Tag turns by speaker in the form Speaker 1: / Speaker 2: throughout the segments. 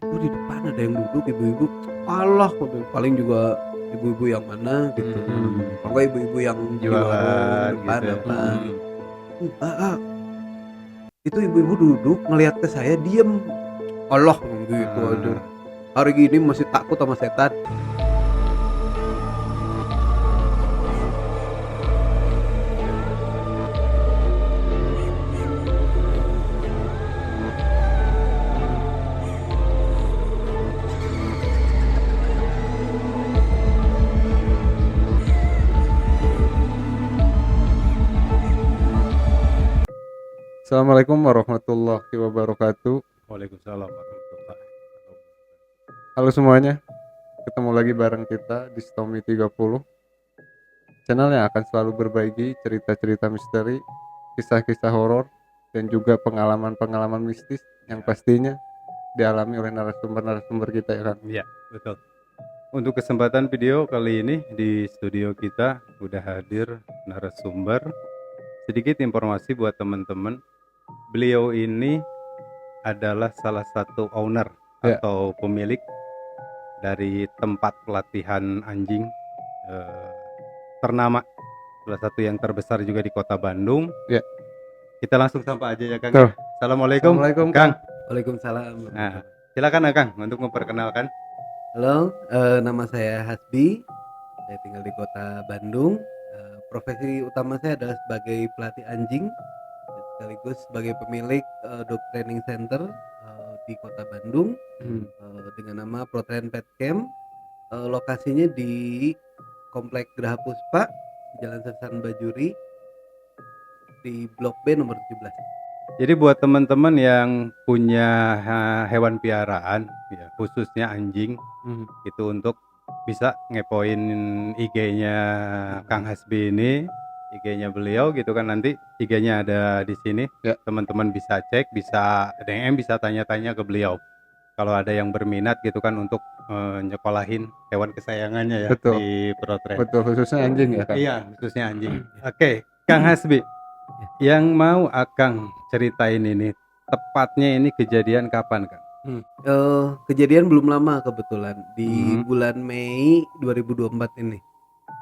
Speaker 1: itu di depan ada yang duduk ibu-ibu, alah paling juga ibu-ibu yang mana gitu, kalau nggak ibu-ibu yang di
Speaker 2: Jualan
Speaker 1: warung depan
Speaker 2: gitu ya.
Speaker 1: apa, enggak, itu ibu-ibu duduk ngelihat ke saya diem, Allah gitu aja, hari gini masih takut sama setan.
Speaker 3: Assalamualaikum warahmatullahi wabarakatuh.
Speaker 2: Waalaikumsalam warahmatullahi wabarakatuh.
Speaker 3: Halo semuanya, ketemu lagi bareng kita di Stomy 30, channel yang akan selalu berbagi cerita-cerita misteri, kisah-kisah horor, dan juga pengalaman-pengalaman mistis yang pastinya dialami oleh narasumber-narasumber kita ya kan.
Speaker 2: Iya, betul. Untuk kesempatan video kali ini di studio kita udah hadir narasumber. Sedikit informasi buat teman-teman. Beliau ini adalah salah satu owner
Speaker 3: Ya.
Speaker 2: atau pemilik dari tempat pelatihan anjing ternama, salah satu yang terbesar juga di Kota Bandung.
Speaker 3: Ya.
Speaker 2: Kita langsung sapa aja ya Kang.
Speaker 3: Tuh.
Speaker 2: Assalamualaikum,
Speaker 3: Assalamualaikum,
Speaker 2: Kang.
Speaker 1: Waalaikumsalam.
Speaker 2: Nah, silakan Kang untuk memperkenalkan.
Speaker 1: Halo, nama saya Hasbi, saya tinggal di kota Bandung. Profesi utama saya adalah sebagai pelatih anjing, sekaligus sebagai pemilik dog training center di kota Bandung dengan nama Protrain Pet Camp. Lokasinya di Komplek Geraha Puspa, Jalan Sersan Bajuri, di Blok B nomor 17.
Speaker 2: Jadi buat teman-teman yang punya hewan piaraan, ya khususnya anjing, itu untuk bisa ngepoin IG-nya Kang Hasbi ini, IG-nya beliau gitu kan, nanti IG-nya ada di sini.
Speaker 3: Ya.
Speaker 2: Teman-teman bisa cek, bisa DM, bisa tanya-tanya ke beliau. Kalau ada yang berminat gitu kan untuk nyekolahin hewan kesayangannya ya.
Speaker 3: Betul.
Speaker 2: Di Protrain.
Speaker 3: Betul, khususnya anjing ya kan.
Speaker 2: Iya, khususnya anjing. Oke, Kang Hasbi. Yang mau Akang ceritain ini, tepatnya ini kejadian kapan, Kang?
Speaker 1: Kejadian belum lama kebetulan di bulan Mei 2024 ini.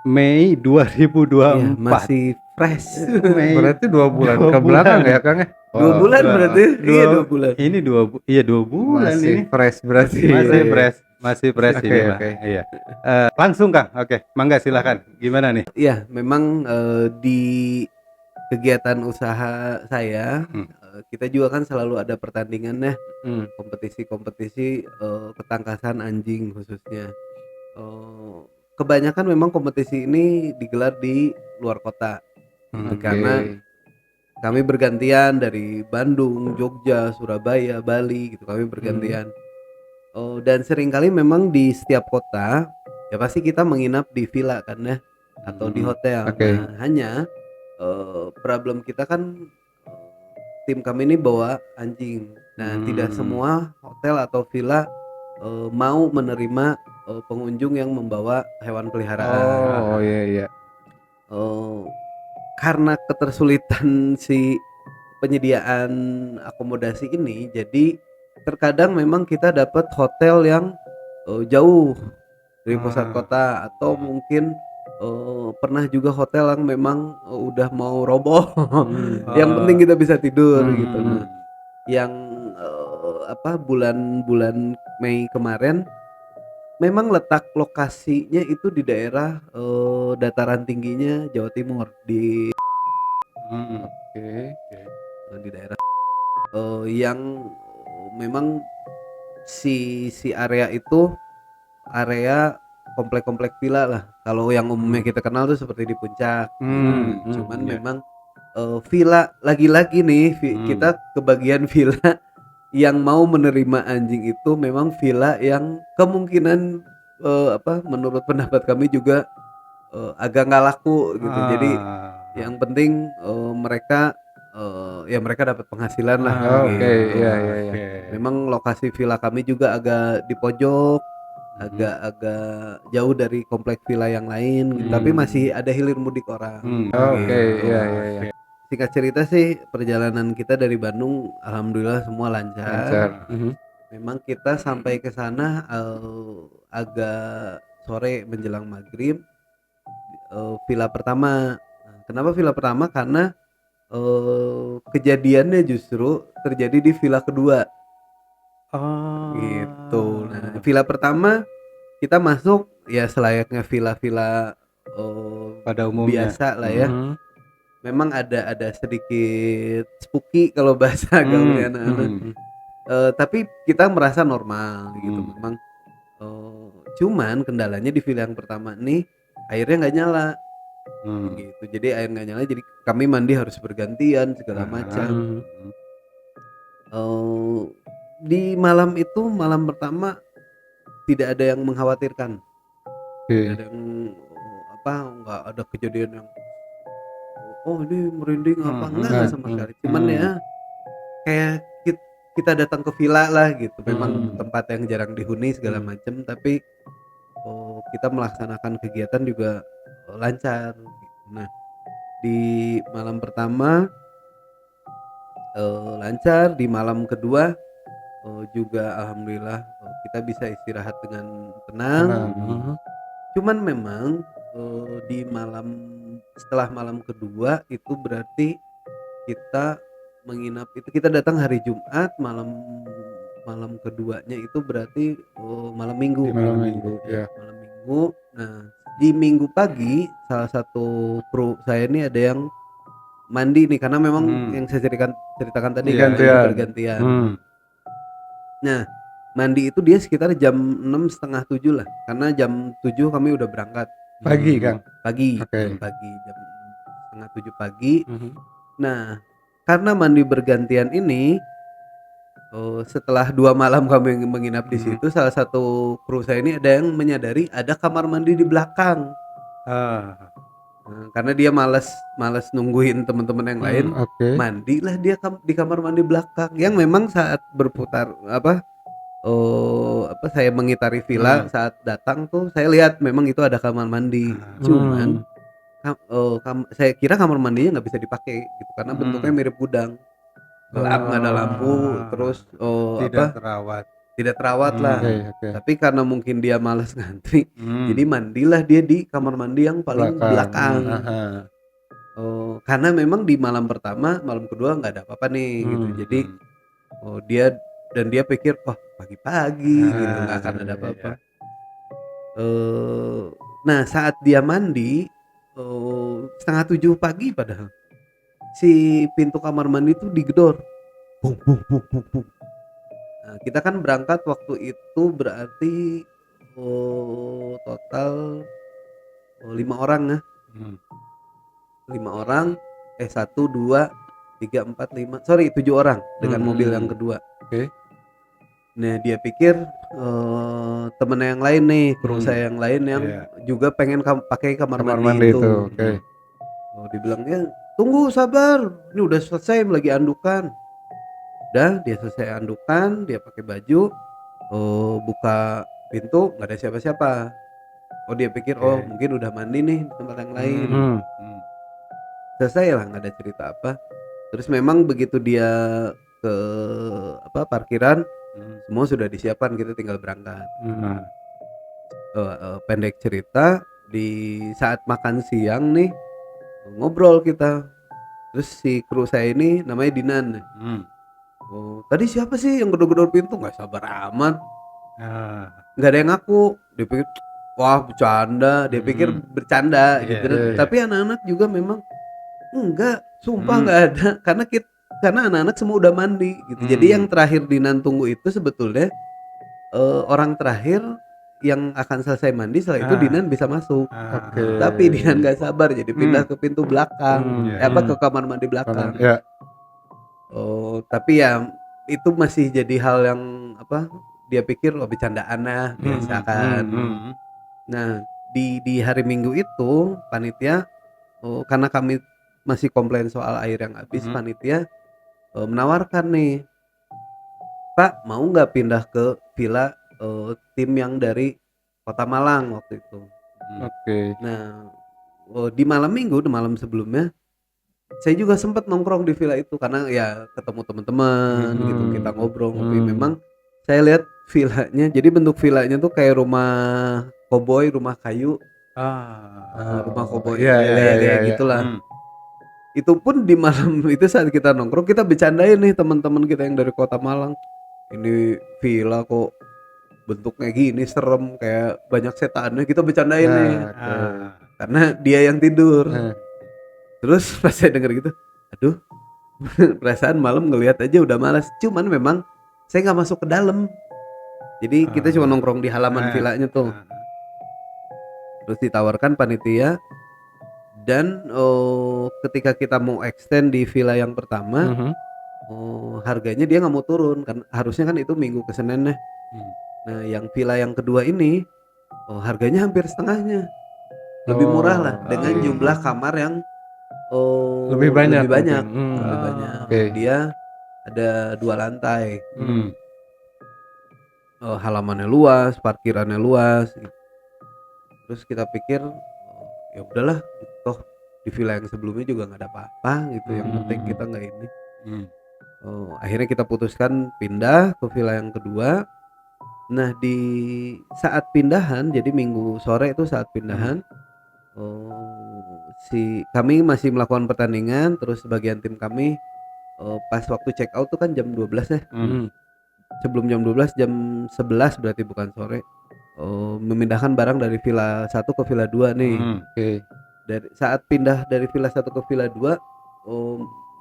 Speaker 2: Mei 2024.
Speaker 1: Iya, masih fresh.
Speaker 2: Mei.
Speaker 3: Berarti 2 bulan
Speaker 2: Dua
Speaker 3: ke belakang
Speaker 2: bulan.
Speaker 3: ya Kang ya.
Speaker 1: 2 bulan berarti? Iya 2 bulan.
Speaker 2: Ini 2 bulan
Speaker 3: Masih
Speaker 2: ini.
Speaker 3: fresh berarti.
Speaker 2: Masih fresh, masih fresh
Speaker 3: Oke,
Speaker 2: ini mah.
Speaker 3: oke.
Speaker 2: Iya. Langsung Kang. Oke, mangga silakan. Gimana nih?
Speaker 1: Iya, memang di kegiatan usaha saya kita juga kan selalu ada pertandingan ya, kompetisi-kompetisi ketangkasan anjing khususnya. Kebanyakan memang kompetisi ini digelar di luar kota, karena kami bergantian dari Bandung, Jogja, Surabaya, Bali gitu, kami bergantian. Dan seringkali memang di setiap kota ya pasti kita menginap di villa kan ya, atau di hotel.
Speaker 3: Oke.
Speaker 1: Nah, hanya problem kita kan tim kami ini bawa anjing. Nah, tidak semua hotel atau villa mau menerima pengunjung yang membawa hewan peliharaan.
Speaker 3: Oh iya.
Speaker 1: Karena ketersulitan si penyediaan akomodasi ini, jadi terkadang memang kita dapat hotel yang jauh dari pusat kota, atau mungkin pernah juga hotel yang memang udah mau roboh. Yang penting kita bisa tidur gitu. Nah, yang bulan Mei kemarin memang letak lokasinya itu di daerah dataran tingginya Jawa Timur, di di daerah yang memang si area itu area komplek-komplek villa lah. Kalau yang umumnya kita kenal tuh seperti di Puncak. Cuman memang villa lagi-lagi nih kita kebagian villa yang mau menerima anjing itu memang villa yang kemungkinan menurut pendapat kami juga agak nggak laku gitu. Jadi yang penting mereka dapat penghasilan lah.
Speaker 3: Oke, iya.
Speaker 1: Memang lokasi villa kami juga agak di pojok, agak jauh dari komplek villa yang lain, tapi masih ada hilir mudik orang.
Speaker 3: Oke, iya.
Speaker 1: Singkat cerita sih, perjalanan kita dari Bandung alhamdulillah semua lancar. memang kita sampai ke sana agak sore menjelang maghrib. Villa pertama. Nah, kenapa villa pertama? Karena kejadiannya justru terjadi di villa kedua gitu. Nah, villa pertama kita masuk ya selayaknya villa-villa
Speaker 2: pada umumnya.
Speaker 1: biasa lah ya.
Speaker 3: Hmm.
Speaker 1: Memang ada sedikit spooky kalau bahasa gaulnya anak-anak.
Speaker 3: Hmm.
Speaker 1: Tapi kita merasa normal gitu.
Speaker 2: Hmm.
Speaker 1: Memang cuman kendalanya di villa yang pertama nih airnya nggak nyala gitu. Jadi air nggak nyala, jadi kami mandi harus bergantian segala macam. Di malam itu, malam pertama tidak ada yang mengkhawatirkan. Tidak ada yang nggak ada kejadian yang ini merinding apa enggak sama sekali. Cuman ya kayak kita datang ke villa lah gitu. Memang tempat yang jarang dihuni segala macam, tapi kita melaksanakan kegiatan juga lancar gitu. Nah, di malam pertama lancar, di malam kedua juga alhamdulillah kita bisa istirahat dengan tenang. Cuman memang di setelah malam kedua itu berarti kita menginap itu, kita datang hari Jumat, malam keduanya itu berarti malam Minggu.
Speaker 3: Malam Minggu, ya.
Speaker 1: Malam Minggu. Nah, di Minggu pagi salah satu kru saya ini ada yang mandi nih, karena memang yang saya ceritakan tadi kan bergantian. Nah, mandi itu dia sekitar jam 6:30 lah, karena jam 7 kami udah berangkat
Speaker 3: Pagi, Kang.
Speaker 1: pagi.
Speaker 3: Oke.
Speaker 1: Pagi jam 6:30 pagi. Nah, karena mandi bergantian ini setelah 2 malam kami menginap di situ, salah satu kru saya ini ada yang menyadari ada kamar mandi di belakang. Karena dia malas nungguin teman-teman yang lain, mandilah dia di kamar mandi belakang yang memang saat berputar saya mengitari villa saat datang tuh saya lihat memang itu ada kamar mandi. Cuman saya kira kamar mandinya nggak bisa dipakai gitu karena bentuknya mirip gudang, gelap, nggak ada lampu, terus tidak terawat lah. Tapi karena mungkin dia malas ngantri, jadi mandilah dia di kamar mandi yang paling belakang. Karena memang di malam pertama, malam kedua nggak ada apa-apa nih gitu. Jadi dia pikir pagi-pagi gitu nggak akan ada apa-apa. Nah, saat dia mandi 6:30 pagi, padahal si pintu kamar mandi itu digedor, bung bung bung bung bung. Nah, kita kan berangkat waktu itu berarti total 5 orang ya. 5 orang 1, 2, 3, 4, 5 7 orang dengan mobil yang kedua. Nah, dia pikir temen yang lain nih, kru saya yang lain yang juga pengen pakai kamar mandi itu. Dibilangnya tunggu, sabar, ini udah selesai lagi andukan. Udah dia selesai andukan, dia pakai baju, buka pintu, nggak ada siapa-siapa. Dia pikir mungkin udah mandi nih di tempat yang lain. Selesai lah, nggak ada cerita apa. Terus memang begitu dia ke parkiran, semua sudah disiapkan, kita tinggal berangkat. Pendek cerita, di saat makan siang nih ngobrol kita. Terus si kru saya ini namanya Dinan. Tadi siapa sih yang gedor-gedor pintu? Nggak sabar amat. Nggak ada yang ngaku. Dia pikir bercanda. Dia pikir bercanda gitu. Tapi anak-anak juga memang enggak, sumpah nggak ada. Karena anak-anak semua udah mandi gitu. Jadi yang terakhir Dinan tunggu itu sebetulnya orang terakhir yang akan selesai mandi, setelah itu Dinan bisa masuk. Tapi Dinan nggak sabar, jadi pindah ke pintu belakang, ke kamar mandi belakang. Tapi ya itu masih jadi hal yang dia pikir bercandaan lah, biasa kan. Nah, di hari Minggu itu panitia karena kami masih komplain soal air yang habis, panitia menawarkan nih, Pak, mau nggak pindah ke villa tim yang dari Kota Malang waktu itu. Nah, di malam Minggu, di malam sebelumnya saya juga sempat nongkrong di villa itu karena ya ketemu teman-teman gitu, kita ngobrol ngopi. Memang saya lihat villanya, jadi bentuk villanya tuh kayak rumah koboi, rumah kayu, rumah koboi,
Speaker 3: iya, iya,
Speaker 1: kayak
Speaker 3: iya, iya.
Speaker 1: gitulah.
Speaker 2: Hmm.
Speaker 1: Itu pun di malam itu saat kita nongkrong kita bercandain nih teman-teman kita yang dari kota Malang. Ini villa kok bentuknya gini serem kayak banyak setannya, kita bercandain nih.
Speaker 3: Nah, oke.
Speaker 2: Ah.
Speaker 1: Karena dia yang tidur.
Speaker 3: Nah,
Speaker 1: Terus pas saya denger gitu, aduh, perasaan malam ngelihat aja udah malas. Cuman memang saya nggak masuk ke dalam. Jadi kita cuma nongkrong di halaman villanya tuh. Terus ditawarkan panitia dan ketika kita mau extend di villa yang pertama,
Speaker 3: mhm.
Speaker 1: harganya dia nggak mau turun kan, harusnya kan itu Minggu ke Senin.
Speaker 2: Hmm.
Speaker 1: Nah yang villa yang kedua ini harganya hampir setengahnya, lebih murah lah dengan
Speaker 3: oke.
Speaker 1: jumlah kamar yang
Speaker 3: Lebih banyak
Speaker 1: lebih banyak,
Speaker 3: mungkin.
Speaker 1: lebih banyak.
Speaker 3: Oke.
Speaker 1: Dia ada 2 lantai,
Speaker 2: Hmm.
Speaker 1: halamannya luas, parkirannya luas. Gitu. Terus kita pikir ya udahlah, toh di villa yang sebelumnya juga nggak ada apa-apa gitu. Yang penting kita nggak ini.
Speaker 2: Hmm.
Speaker 1: Akhirnya kita putuskan pindah ke villa yang kedua. Nah di saat pindahan, jadi Minggu sore itu saat pindahan, kami masih melakukan pertandingan. Terus sebagian tim kami pas waktu check out tuh kan jam 12 ya.
Speaker 2: Hmm.
Speaker 1: Sebelum jam 12, jam 11 berarti bukan sore, memindahkan barang dari villa 1 ke villa 2 nih.
Speaker 3: Oke.
Speaker 1: Dari saat pindah dari villa 1 ke villa 2,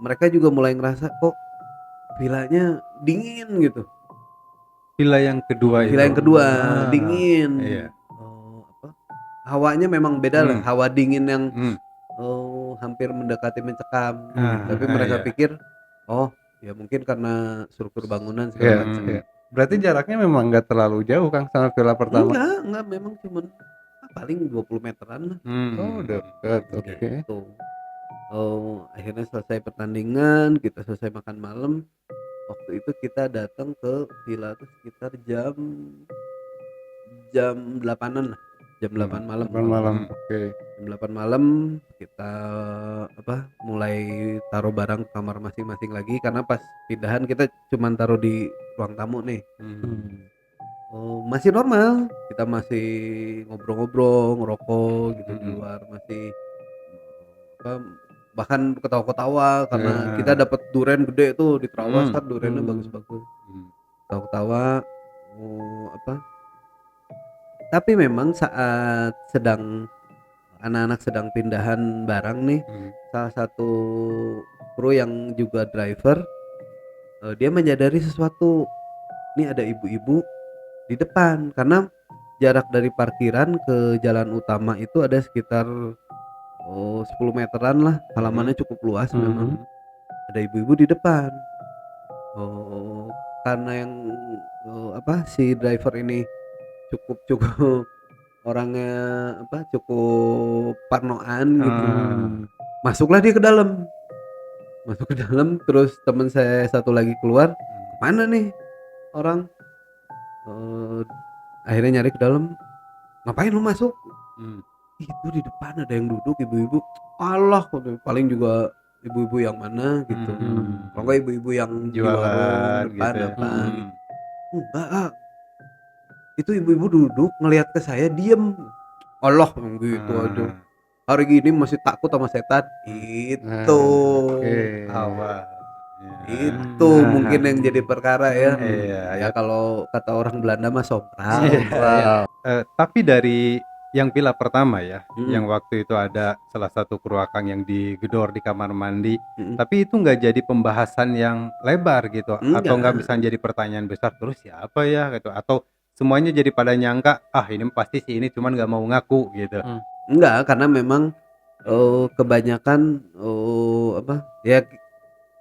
Speaker 1: mereka juga mulai ngerasa kok villanya dingin gitu.
Speaker 2: Villa yang kedua itu.
Speaker 1: Villa yang kedua dingin.
Speaker 2: Iya.
Speaker 1: Apa? Hawanya memang beda lah,
Speaker 2: Hmm.
Speaker 1: hawa dingin yang
Speaker 2: Hmm.
Speaker 1: hampir mendekati mencekam. Tapi
Speaker 2: Ah,
Speaker 1: mereka
Speaker 2: iya.
Speaker 1: pikir, oh ya mungkin karena struktur bangunan
Speaker 3: Iya,
Speaker 1: segala macam.
Speaker 3: iya. Berarti jaraknya memang nggak terlalu jauh Kang sama villa pertama.
Speaker 1: Enggak, memang cuman paling 20 meteran lah.
Speaker 2: Hmm.
Speaker 3: Oh, dekat. Oke.
Speaker 1: Gitu. Akhirnya selesai pertandingan, kita selesai makan malam. Waktu itu kita datang ke villa tuh sekitar jam 8-an lah. Jam 8 malam.
Speaker 3: 8 malam. Oke.
Speaker 1: Jam 8 malam kita mulai taruh barang ke kamar masing-masing lagi karena pas pindahan kita cuman taruh di ruang tamu nih. Masih normal, kita masih ngobrol-ngobrol, ngerokok gitu di luar, masih bahkan ketawa-ketawa karena kita dapat durian gede tuh di Trawas kan, duriannya bagus-bagus. Ketawa-ketawa, tapi memang saat anak-anak sedang pindahan barang nih, salah satu kru yang juga driver, dia menyadari sesuatu. Ini ada ibu-ibu di depan karena jarak dari parkiran ke jalan utama itu ada sekitar 10 meteran lah, halamannya cukup luas memang. Ada ibu-ibu di depan. Karena yang si driver ini cukup orangnya cukup parnoan gitu. Masuklah dia ke dalam. Masuk ke dalam, terus teman saya satu lagi keluar. Mana nih orang? Akhirnya nyari ke dalam. Ngapain lu masuk? Itu di depan ada yang duduk, ibu-ibu. Allah, paling juga ibu-ibu yang mana gitu. Kalau enggak ibu-ibu yang di warung depan
Speaker 2: gitu ya.
Speaker 1: apa gitu. Enggak, itu ibu-ibu duduk ngelihat ke saya diem. Allah gitu aja. Hari gini masih takut sama setan. Itu
Speaker 2: Awal.
Speaker 1: Itu mungkin yang jadi perkara ya.
Speaker 2: Iya.
Speaker 1: Kalau kata orang Belanda mah sompral.
Speaker 2: Tapi dari yang villa pertama ya,
Speaker 1: Hmm.
Speaker 2: yang waktu itu ada salah satu kru akang yang digedor di kamar mandi,
Speaker 1: Hmm.
Speaker 2: tapi itu nggak jadi pembahasan yang lebar gitu, atau
Speaker 1: Enggak.
Speaker 2: nggak bisa jadi pertanyaan besar terus siapa ya gitu, atau semuanya jadi pada nyangka ini pasti si ini cuman nggak mau ngaku gitu.
Speaker 1: Enggak, karena memang kebanyakan ya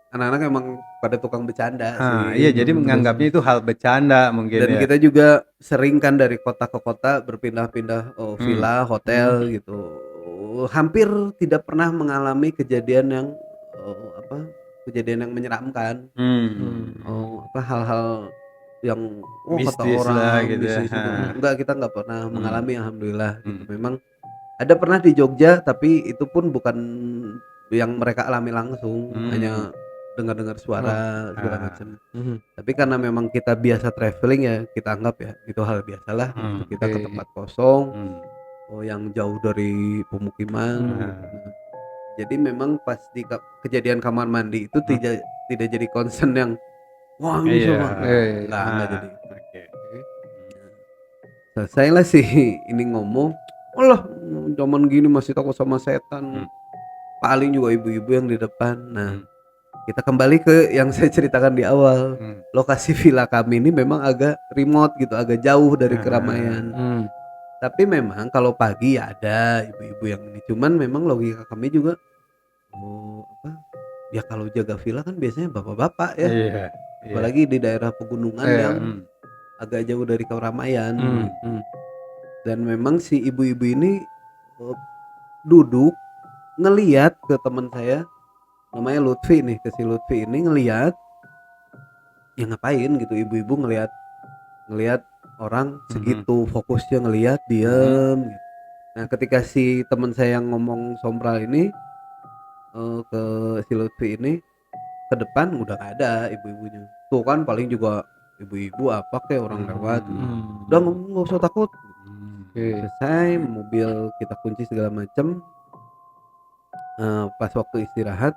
Speaker 1: anak-anak emang pada tukang bercanda sih.
Speaker 2: Iya, jadi menganggapnya itu hal bercanda mungkin
Speaker 1: Dan
Speaker 2: ya.
Speaker 1: kita juga sering kan dari kota ke kota berpindah-pindah villa, hotel gitu. Hampir tidak pernah mengalami kejadian yang menyeramkan. Hal-hal yang kata
Speaker 2: Mistis
Speaker 1: orang
Speaker 2: lah gitu ya.
Speaker 1: mistis itu. Enggak, kita nggak pernah mengalami, alhamdulillah gitu. Memang ada pernah di Jogja, tapi itu pun bukan yang mereka alami langsung, hanya dengar-dengar suara segala
Speaker 2: Ah.
Speaker 1: macam. Tapi karena memang kita biasa traveling ya kita anggap ya itu hal biasalah untuk kita ke
Speaker 3: Oke.
Speaker 1: tempat kosong,
Speaker 2: Hmm.
Speaker 1: yang jauh dari pemukiman.
Speaker 2: Ah.
Speaker 1: Nah, jadi memang pas di kejadian kamar mandi itu tidak jadi concern yang wah ini
Speaker 2: Iya.
Speaker 1: siapa? Enggak
Speaker 2: Ah,
Speaker 1: jadi.
Speaker 2: oke.
Speaker 1: Selesai lah sih ini ngomong, Allah zaman gini masih takut sama setan. Paling juga ibu-ibu yang di depan. Nah, kita kembali ke yang saya ceritakan di awal. Lokasi villa kami ini memang agak remote gitu, agak jauh dari keramaian. Tapi memang kalau pagi ya ada ibu-ibu yang ini. Cuman memang logika kami juga ya kalau jaga villa kan biasanya bapak-bapak ya.
Speaker 2: Iya.
Speaker 1: Apalagi di daerah pegunungan yang agak jauh dari keramaian. Dan memang si ibu-ibu ini duduk ngeliat ke teman saya namanya Lutfi nih, ke si Lutfi ini ngeliat ya ngapain gitu ibu-ibu ngeliat orang segitu fokusnya ngeliat diem gitu. Nah ketika si teman saya yang ngomong sombral ini ke si Lutfi ini ke depan udah gak ada ibu-ibunya tuh kan, paling juga ibu-ibu apa kayak orang lewat udah nggak usah takut. Selesai mobil kita kunci segala macem. Pas waktu istirahat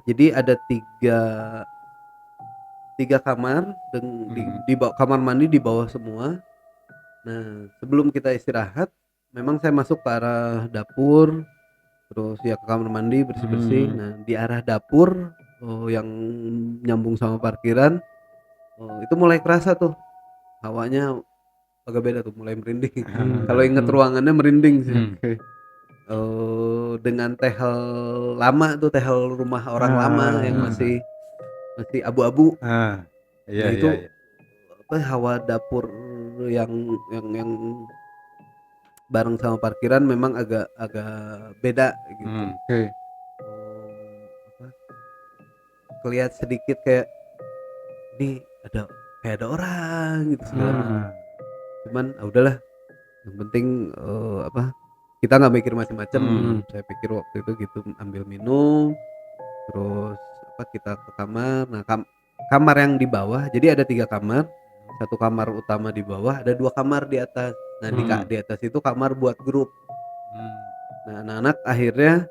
Speaker 1: jadi ada tiga kamar dan di bawah kamar mandi di bawah semua. Nah sebelum kita istirahat memang saya masuk ke arah dapur, terus ya ke kamar mandi bersih-bersih. Nah di arah dapur yang nyambung sama parkiran itu mulai kerasa tuh hawanya agak beda tuh, mulai merinding. Kalau inget ruangannya merinding sih. Dengan tehel lama tuh, tehel rumah orang lama yang masih abu-abu.
Speaker 2: Iya,
Speaker 1: Nah itu
Speaker 2: iya.
Speaker 1: hawa dapur yang bareng sama parkiran memang agak beda gitu. Kelihatan sedikit kayak ini ada orang gitu segala macam. Cuman udahlah, yang penting kita nggak mikir macam-macam. Saya pikir waktu itu gitu, ambil minum terus kita ke kamar. Nah kamar yang di bawah, jadi ada 3 kamar, satu kamar utama di bawah, ada 2 kamar di atas. Nah di atas itu kamar buat grup. Nah anak-anak akhirnya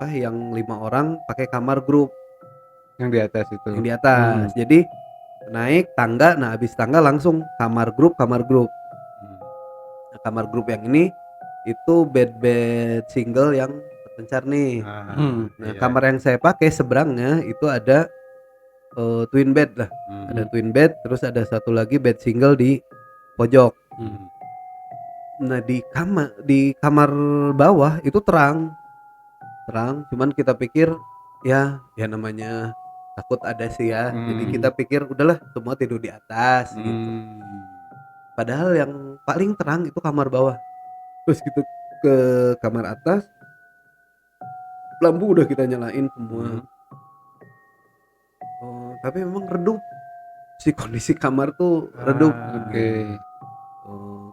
Speaker 1: yang 5 orang pakai kamar grup
Speaker 3: yang di atas itu,
Speaker 1: yang di atas. Jadi naik tangga, nah habis tangga langsung kamar grup. Nah, kamar grup yang ini itu bed single yang terpencar nih. Nah kamar yang saya pakai seberangnya itu ada twin bed lah. Ada twin bed, terus ada satu lagi bed single di pojok. Nah di kamar bawah itu terang, cuman kita pikir ya namanya takut ada sih ya. Jadi kita pikir udahlah semua tidur di atas gitu. Padahal yang paling terang itu kamar bawah. Terus gitu ke kamar atas, lampu udah kita nyalain semua. Tapi memang redup, si kondisi kamar tuh redup.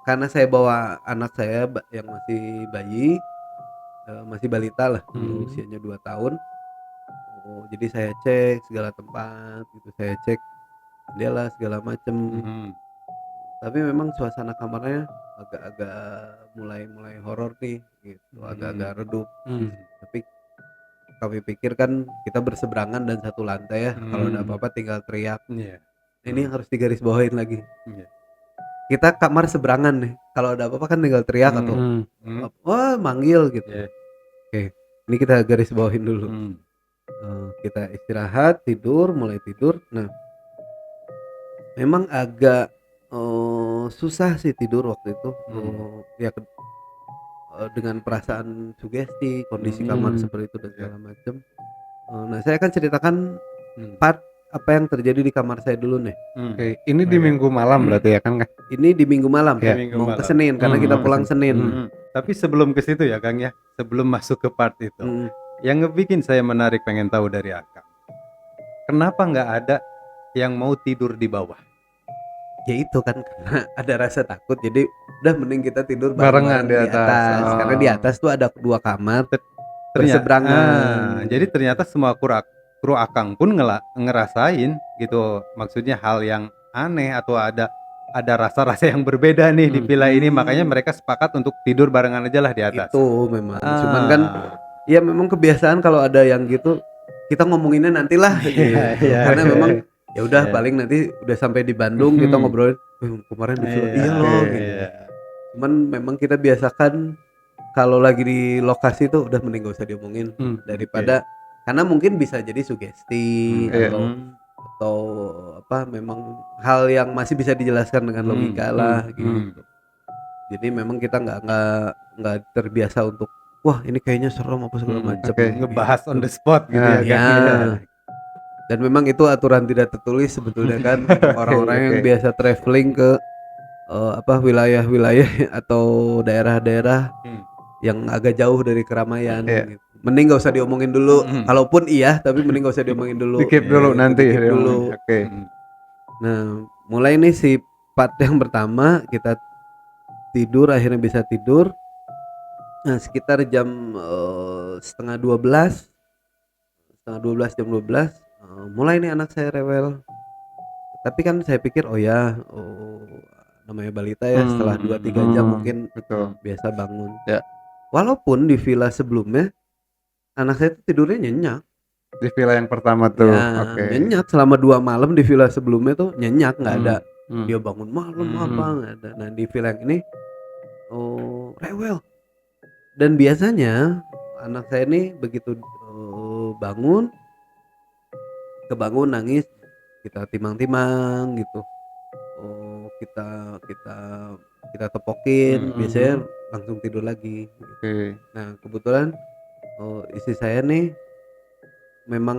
Speaker 1: Karena saya bawa anak saya yang masih bayi, masih balita lah, usianya 2 tahun. Jadi saya cek segala tempat gitu, saya cek jendela segala macem. Tapi memang suasana kamarnya agak-agak mulai horor nih gitu, agak-agak redup. Tapi kami pikir kan kita berseberangan dan satu lantai ya, kalau ada apa-apa tinggal teriak. Ini yang harus digarisbawahin lagi. Kita kamar seberangan nih, kalau ada apa-apa kan tinggal teriak atau wah manggil gitu. Oke, ini kita garis bawahin dulu. Kita istirahat, mulai tidur. Nah memang agak susah sih tidur waktu itu. Ya dengan perasaan sugesti, kondisi kamar seperti itu dan segala macam. Nah saya akan ceritakan part apa yang terjadi di kamar saya dulu nih.
Speaker 3: Ini di minggu malam berarti ya kan?
Speaker 1: Ini di minggu malam,
Speaker 3: Ya.
Speaker 1: mau ke Senin karena kita pulang Senin.
Speaker 2: Tapi sebelum ke situ ya Kang ya, sebelum masuk ke part itu, yang ngebikin saya menarik pengen tahu dari Akang, kenapa nggak ada yang mau tidur di bawah?
Speaker 1: Ya itu kan karena ada rasa takut, jadi udah mending kita tidur
Speaker 3: Barengan
Speaker 1: bareng-bareng
Speaker 3: di atas.
Speaker 1: karena di atas tuh ada 2 kamar. berseberangan.
Speaker 2: Jadi ternyata semua kru akang pun ngerasain gitu, maksudnya hal yang aneh atau ada rasa-rasa yang berbeda nih di villa ini, makanya mereka sepakat untuk tidur barengan aja lah di atas.
Speaker 1: Itu memang. Cuman kan ya memang kebiasaan kalau ada yang gitu kita ngomonginnya nantilah gitu. Karena memang ya udah paling nanti udah sampai di Bandung kita ngobrolin kemarin di villa iya loh gitu. Cuman memang kita biasakan kalau lagi di lokasi tuh udah mending gak usah diomongin daripada karena mungkin bisa jadi sugesti atau apa memang hal yang masih bisa dijelaskan dengan logika lah gitu. Jadi memang kita nggak terbiasa untuk wah ini kayaknya serem apa segala macam
Speaker 2: ngebahas on the spot gitu ya kan.
Speaker 1: Dan memang itu aturan tidak tertulis sebetulnya kan orang-orang yang biasa traveling ke wilayah-wilayah atau daerah-daerah yang agak jauh dari keramaian gitu. Mending gak usah diomongin dulu. Kalaupun iya tapi mending gak usah diomongin dulu.
Speaker 3: Dikip dulu nanti
Speaker 1: dulu. Nah mulai nih si part yang pertama kita tidur akhirnya bisa tidur. Nah sekitar jam setengah 12 jam 12 mulai nih anak saya rewel. Tapi kan saya pikir namanya balita ya setelah 2-3 jam mungkin biasa bangun. Walaupun di villa sebelumnya anak saya tuh tidurnya nyenyak.
Speaker 3: Di villa yang pertama tuh.
Speaker 1: Nyenyak selama 2 malam di villa sebelumnya tuh nyenyak, nggak ada dia bangun malam apa nggak ada. Nah di villa yang ini rewel. Dan biasanya anak saya ini begitu kebangun nangis kita timang-timang gitu. Kita tepokin biasanya langsung tidur lagi gitu. Nah kebetulan istri saya nih memang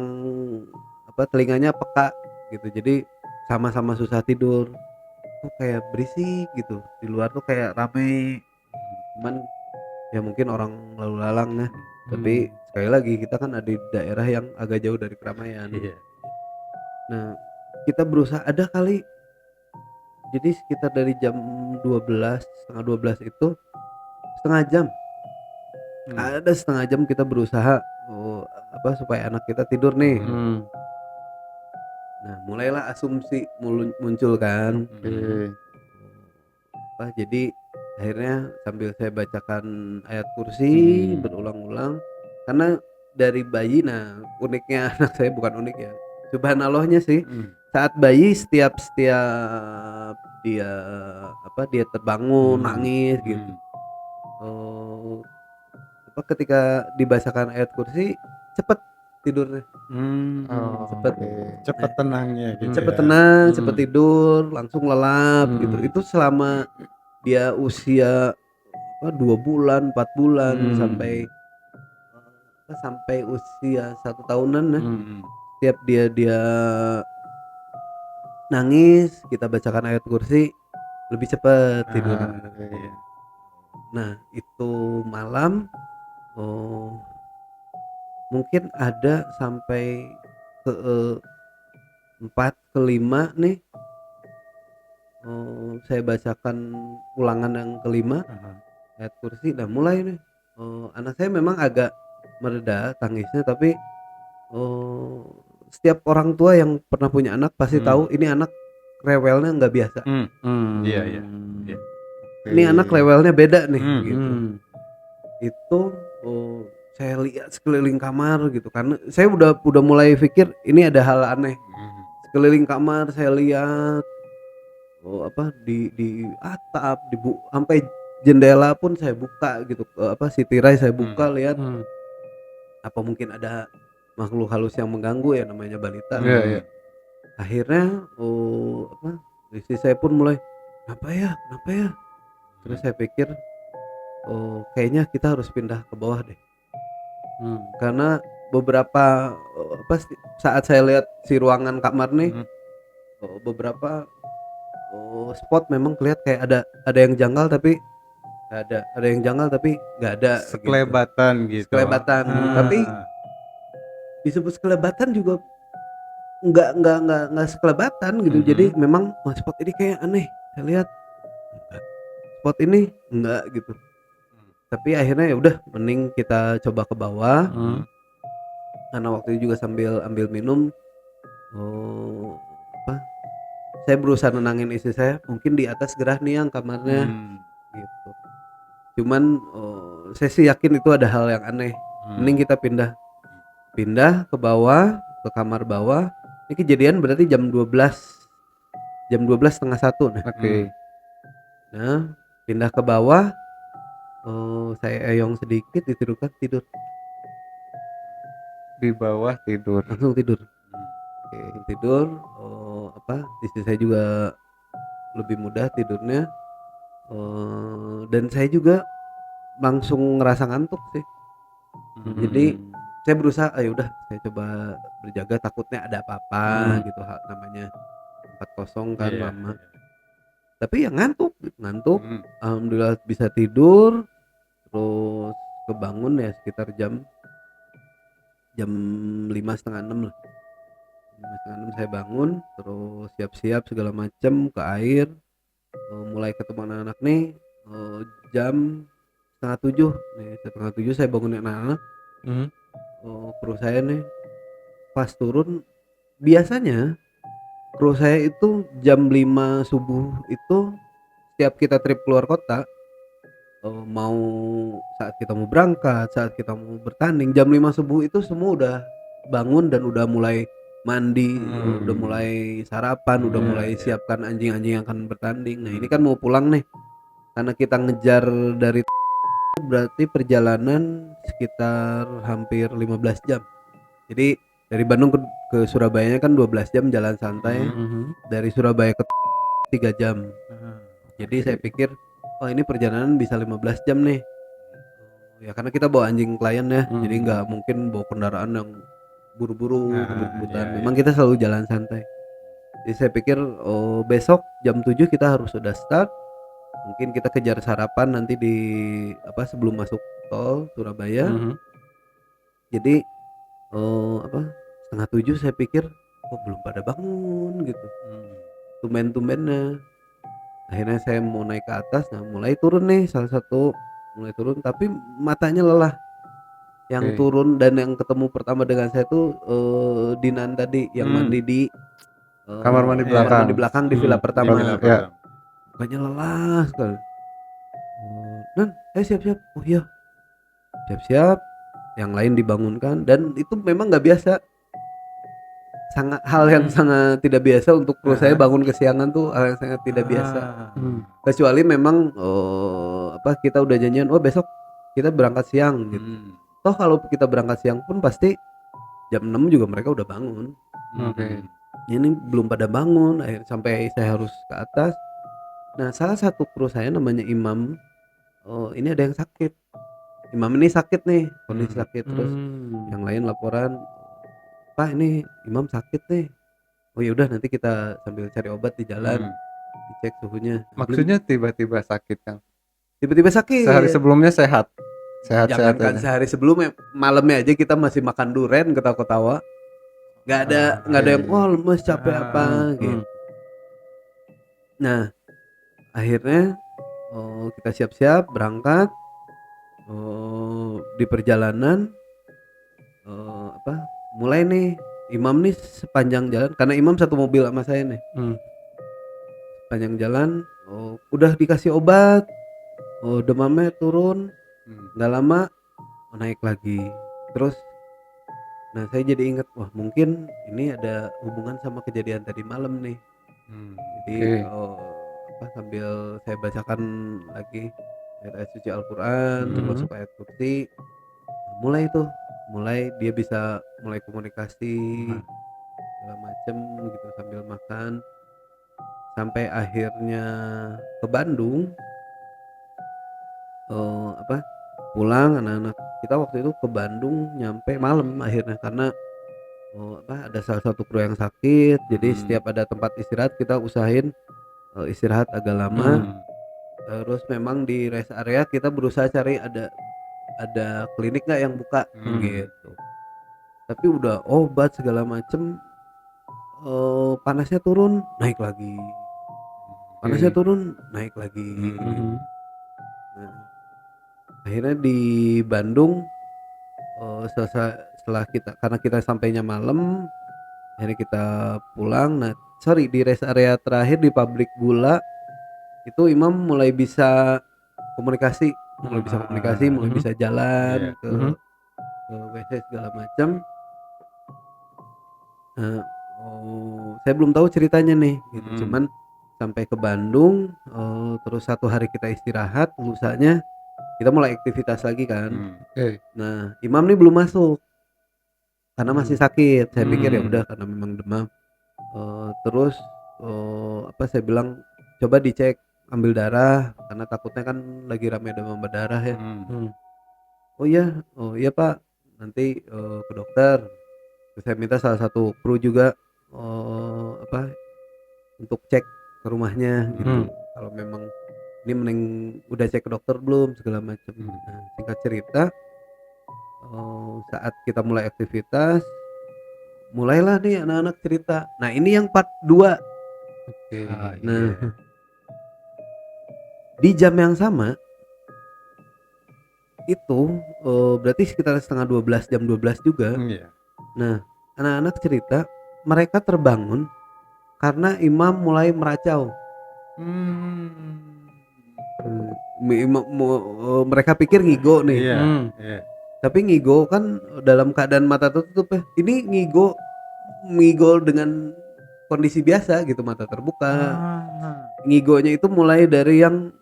Speaker 1: telinganya peka gitu, jadi sama-sama susah tidur tuh kayak berisik gitu di luar tuh kayak rame, cuman ya mungkin orang lalu lalang ya. Tapi sekali lagi kita kan ada di daerah yang agak jauh dari keramaian. Nah kita berusaha ada kali. Jadi sekitar dari jam setengah 12 itu setengah jam. Ada setengah jam kita berusaha supaya anak kita tidur nih. Nah, mulailah asumsi muncul kan. Jadi akhirnya sambil saya bacakan ayat kursi berulang-ulang karena dari bayi. Nah, uniknya anak saya bukan unik ya. Subhanallahnya sih. Saat bayi setiap dia terbangun nangis gitu. Ketika dibacakan ayat kursi cepet tidurnya.
Speaker 2: Cepet tenangnya gitu.
Speaker 1: Cepet tenang, cepet tidur, langsung lelap gitu. Itu selama dia usia 2 bulan, 4 bulan sampai usia 1 tahunan nah. Setiap dia nangis kita bacakan ayat kursi lebih cepat tidurnya. Nah itu malam mungkin ada sampai ke 4 ke 5 nih saya bacakan ulangan yang kelima ayat kursi. Dan mulai nih anak saya memang agak mereda tangisnya, tapi setiap orang tua yang pernah punya anak pasti tahu ini anak rewelnya nggak biasa. Ini anak rewelnya beda nih gitu. Itu saya lihat sekeliling kamar gitu karena saya udah mulai pikir ini ada hal aneh. Sekeliling kamar saya lihat di atap sampai jendela pun saya buka gitu, si tirai saya buka lihat apa mungkin ada makhluk halus yang mengganggu ya, namanya balita. Akhirnya istri saya pun mulai kenapa ya terus saya pikir kayaknya kita harus pindah ke bawah deh. Karena beberapa saat saya lihat si ruangan kamar nih beberapa spot memang kelihatan kayak ada yang janggal tapi nggak ada yang janggal tapi nggak ada
Speaker 2: sekelebatan gitu.
Speaker 1: Sekelebatan tapi disebut sekelebatan juga nggak sekelebatan gitu. Jadi memang spot ini kayak aneh, saya lihat spot ini enggak gitu. Tapi akhirnya ya udah mending kita coba ke bawah karena waktu itu juga sambil ambil minum. Oh, apa? Saya berusaha nenangin istri saya, mungkin di atas gerah nih yang kamarnya gitu. Cuman saya sih yakin itu ada hal yang aneh. Mending kita pindah ke bawah, ke kamar bawah. Ini kejadian berarti jam 12 setengah 1 nah.
Speaker 3: Oke.
Speaker 1: Nah, pindah ke bawah, saya eyong sedikit ditidukan, tidur,
Speaker 3: Di bawah tidur.
Speaker 1: langsung tidur. Oke, tidur. Istri saya juga lebih mudah tidurnya. Dan saya juga langsung ngerasa ngantuk sih. Jadi saya berusaha, ayo udah saya coba berjaga, takutnya ada apa-apa gitu, namanya tempat kosong kan lama. Tapi ya ngantuk. Alhamdulillah bisa tidur, terus kebangun ya sekitar jam 5:30 lah. 5:30 saya bangun, terus siap-siap segala macam ke air, mulai ketemu anak-anak nih, jam 6:30 nih. 6:30 saya bangunin anak-anak. Kru saya nih pas turun, biasanya kru saya itu jam 5 subuh itu setiap kita trip keluar kota, mau saat kita mau berangkat, saat kita mau bertanding, jam 5 subuh itu semua udah bangun dan udah mulai mandi, udah mulai sarapan, udah mulai siapkan anjing-anjing yang akan bertanding. Nah ini kan mau pulang nih, karena kita ngejar dari berarti perjalanan sekitar hampir 15 jam. Jadi dari Bandung ke Surabaya kan 12 jam jalan santai. Dari Surabaya ke 3 jam. Jadi saya pikir ini perjalanan bisa 15 jam nih. Ya karena kita bawa anjing klien ya. Jadi nggak mungkin bawa kendaraan yang buru-buru, kebut-kebutan. Memang kita selalu jalan santai. Jadi saya pikir besok jam 7 kita harus sudah start. Mungkin kita kejar sarapan nanti di sebelum masuk tol Surabaya. Jadi 6:30 saya pikir belum pada bangun gitu. Tumben-tumbennya. Akhirnya saya mau naik ke atas, nah mulai turun nih mulai turun, tapi matanya lelah. Yang turun dan yang ketemu pertama dengan saya tuh Dinan tadi yang mandi di
Speaker 3: Kamar mandi belakang.
Speaker 1: di villa pertama.
Speaker 3: Ya.
Speaker 1: Mukanya lelah sekali. Nan, siap-siap. Oh iya, siap-siap. Yang lain dibangunkan dan itu memang nggak biasa. Hal yang sangat tidak biasa untuk kru saya bangun kesiangan tuh, hal yang sangat tidak biasa. Kecuali memang kita udah janjian besok kita berangkat siang gitu. Toh kalau kita berangkat siang pun pasti jam 6 juga mereka udah bangun. Ini belum pada bangun, akhirnya sampai saya harus ke atas. Nah, salah satu kru saya namanya Imam, ini ada yang sakit. Imam ini sakit nih, kondisi sakit. Terus yang lain laporan, Pak ini Imam sakit nih. Oh ya udah nanti kita sambil cari obat di jalan, dicek suhunya.
Speaker 3: Maksudnya tiba-tiba sakit Kang?
Speaker 1: Tiba-tiba sakit.
Speaker 3: Sehari sebelumnya sehat.
Speaker 1: Jangankan sehari sebelumnya, malamnya aja kita masih makan duren ketawa-ketawa. Nggak ada yang lemes capek apa gitu. Nah akhirnya kita siap-siap berangkat. Di perjalanan mulai nih Imam nih sepanjang jalan, karena Imam satu mobil sama saya nih. Sepanjang jalan udah dikasih obat, demamnya turun, nggak lama naik lagi. Terus nah saya jadi ingat, wah mungkin ini ada hubungan sama kejadian tadi malam nih. Jadi sambil saya bacakan lagi ayat suci Al-Quran, termasuk ayat kursi, mulai dia bisa mulai komunikasi segala macem gitu sambil makan, sampai akhirnya ke Bandung. Pulang anak-anak kita waktu itu ke Bandung nyampe malam akhirnya, karena ada salah satu kru yang sakit. Jadi setiap ada tempat istirahat kita usahain istirahat agak lama. Terus memang di rest area kita berusaha cari ada klinik nggak yang buka gitu. Tapi udah obat segala macem, panasnya turun naik lagi, panasnya turun naik lagi. Nah, Akhirnya di Bandung, setelah kita, karena kita sampainya malam, akhirnya kita pulang. Nah, sorry, di rest area terakhir di pabrik gula itu Imam mulai bisa komunikasi, mulai
Speaker 2: Mhm.
Speaker 1: bisa jalan
Speaker 2: Iya.
Speaker 1: ke WC segala macam. Nah, saya belum tahu ceritanya nih gitu.
Speaker 2: Mhm.
Speaker 1: Cuman sampai ke Bandung, terus 1 hari kita istirahat, lusanya kita mulai aktivitas lagi kan.
Speaker 3: Oke.
Speaker 1: Nah, Imam nih belum masuk karena masih sakit. Saya pikir ya
Speaker 2: Hmm.
Speaker 1: udah karena memang demam. Terus saya bilang coba dicek ambil darah karena takutnya kan lagi rame demam berdarah ya.
Speaker 2: Hmm.
Speaker 1: Oh iya Pak, nanti ke dokter. Terus saya minta salah satu kru juga untuk cek ke rumahnya gitu. Kalau memang ini mending udah cek ke dokter belum segala macam. Nah, singkat cerita, saat kita mulai aktivitas, mulailah nih anak-anak cerita. Nah, ini yang part 2.
Speaker 3: Oke.
Speaker 1: Nah, di jam yang sama itu berarti sekitar setengah 12, jam 12 juga.
Speaker 2: Iya.
Speaker 1: Nah, anak-anak cerita mereka terbangun karena Imam mulai meracau. Mereka pikir ngigo nih.
Speaker 2: Iya. Iya.
Speaker 1: Tapi ngigo kan dalam keadaan mata tertutup ya. Ini ngigo dengan kondisi biasa gitu, mata terbuka. Ngigonya itu mulai dari yang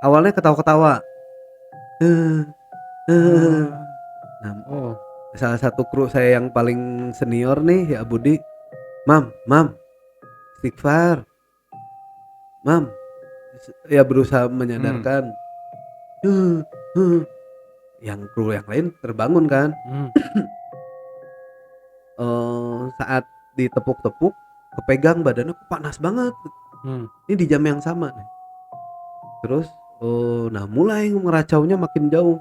Speaker 1: awalnya ketawa-ketawa. Nah,
Speaker 3: Oh.
Speaker 1: salah satu kru saya yang paling senior nih ya Budi, mam, istighfar, mam, ya berusaha menyadarkan. Yang kru yang lain terbangun kan. Saat ditepuk-tepuk kepegang badannya, kok panas banget. Ini di jam yang sama nih. Terus nah mulai ngeracaunya makin jauh.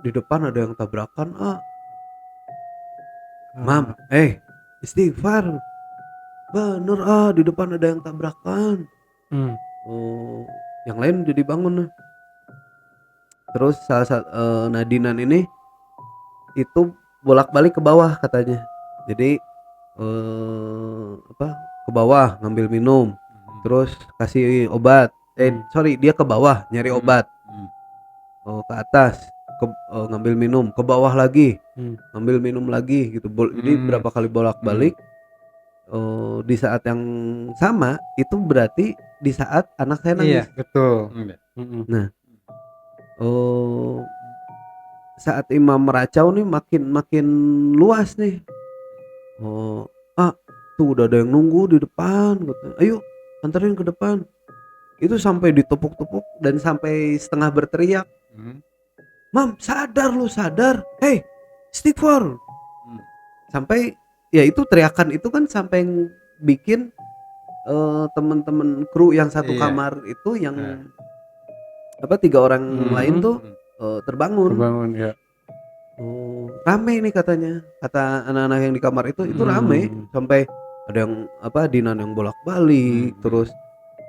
Speaker 1: Di depan ada yang tabrakan. Mam, istighfar, bener di depan ada yang tabrakan. Yang lain jadi bangun. Terus salah satu Nadinan ini itu bolak-balik ke bawah katanya. Jadi ke bawah ngambil minum, terus kasih obat. Dia ke bawah nyari obat. Ke atas ngambil minum, ke bawah lagi ngambil minum lagi gitu. Jadi berapa kali bolak-balik. Di saat yang sama itu berarti di saat anak saya nangis.
Speaker 3: Iya, betul.
Speaker 1: Nah, saat Imam meracau nih makin luas nih. Tuh udah ada yang nunggu di depan gitu. Ayo anterin ke depan. Itu sampai ditepuk-tepuk dan sampai setengah berteriak. Mam, sadar lu, sadar. Hey, istighfar. Sampai ya itu teriakan itu kan sampai bikin teman-teman kru yang satu kamar itu yang 3 orang lain tuh terbangun
Speaker 3: ya.
Speaker 1: Rame nih katanya, kata anak-anak yang di kamar itu rame sampai ada yang Dinan yang bolak-balik. Terus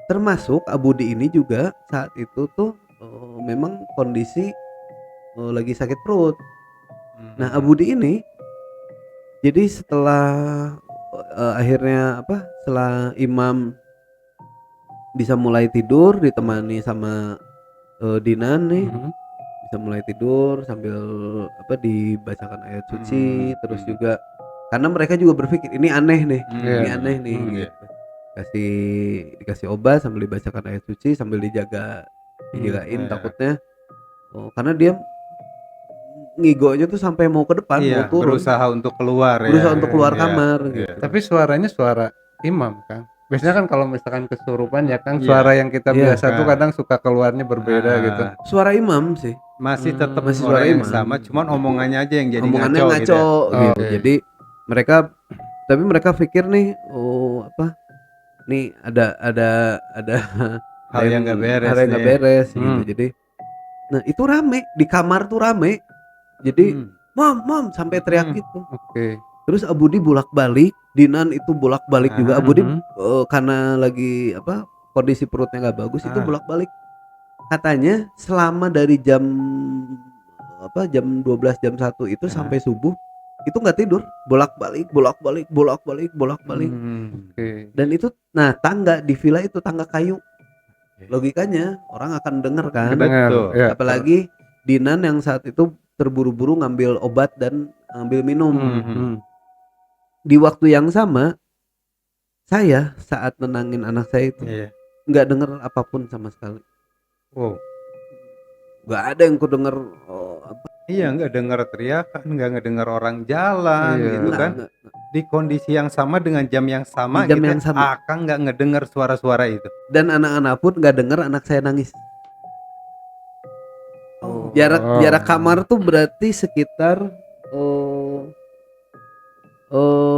Speaker 1: termasuk Abudi ini juga saat itu tuh memang kondisi lagi sakit perut. Nah, Abudi ini jadi setelah akhirnya setelah Imam bisa mulai tidur ditemani sama Dinan nih, bisa mulai tidur sambil dibacakan ayat suci. Terus juga karena mereka juga berpikir ini aneh nih, gitu. Dikasih obat sambil dibacakan ayat suci sambil dijagain takutnya karena dia ngigonya tuh sampai mau ke depan, mau turun,
Speaker 2: berusaha untuk keluar
Speaker 1: kamar gitu.
Speaker 3: Tapi suaranya suara Imam kan. Biasanya kan kalau misalkan kesurupan ya kan suara yang kita biasa tuh kadang suka keluarnya berbeda gitu.
Speaker 1: Suara Imam sih
Speaker 2: masih tetap
Speaker 1: masih
Speaker 2: suara
Speaker 1: suara
Speaker 2: yang
Speaker 1: Imam.
Speaker 2: sama, cuman omongannya aja yang jadi
Speaker 1: Omongannya
Speaker 2: ngaco
Speaker 1: ngaco gitu.
Speaker 3: Oke.
Speaker 1: Jadi mereka pikir nih nih ada
Speaker 2: hal yang nggak beres,
Speaker 1: hal yang nggak beres gitu. Jadi nah itu rame di kamar tuh rame. Jadi mom sampai teriak gitu.
Speaker 3: Oke.
Speaker 1: Terus Abudi bolak-balik, Dinan itu bolak-balik juga. Abudi karena lagi kondisi perutnya nggak bagus itu bolak-balik katanya selama dari jam 12 jam 1 itu sampai subuh itu nggak tidur, bolak-balik bolak-balik bolak-balik bolak-balik.
Speaker 3: Oke.
Speaker 1: Dan itu nah tangga di villa itu tangga kayu. Logikanya orang akan denger kan.
Speaker 3: Kedengar,
Speaker 2: Betul.
Speaker 3: ya.
Speaker 1: Apalagi Dinan yang saat itu terburu-buru ngambil obat dan ngambil minum. Di waktu yang sama saya saat nenangin anak saya itu
Speaker 2: Iya.
Speaker 1: nggak denger apapun sama sekali.
Speaker 2: Wow.
Speaker 1: Nggak ada yang ku denger
Speaker 2: Iya, nggak dengar teriakan, nggak ngedengar orang jalan
Speaker 3: Iya.
Speaker 2: gitu kan.
Speaker 1: nggak.
Speaker 2: Di kondisi yang sama dengan jam yang sama
Speaker 1: Di jam
Speaker 2: gitu
Speaker 1: yang sama.
Speaker 2: Akang nggak ngedengar suara-suara itu.
Speaker 1: Dan anak-anak pun nggak denger anak saya nangis.
Speaker 3: Oh.
Speaker 1: Jarak kamar tuh berarti sekitar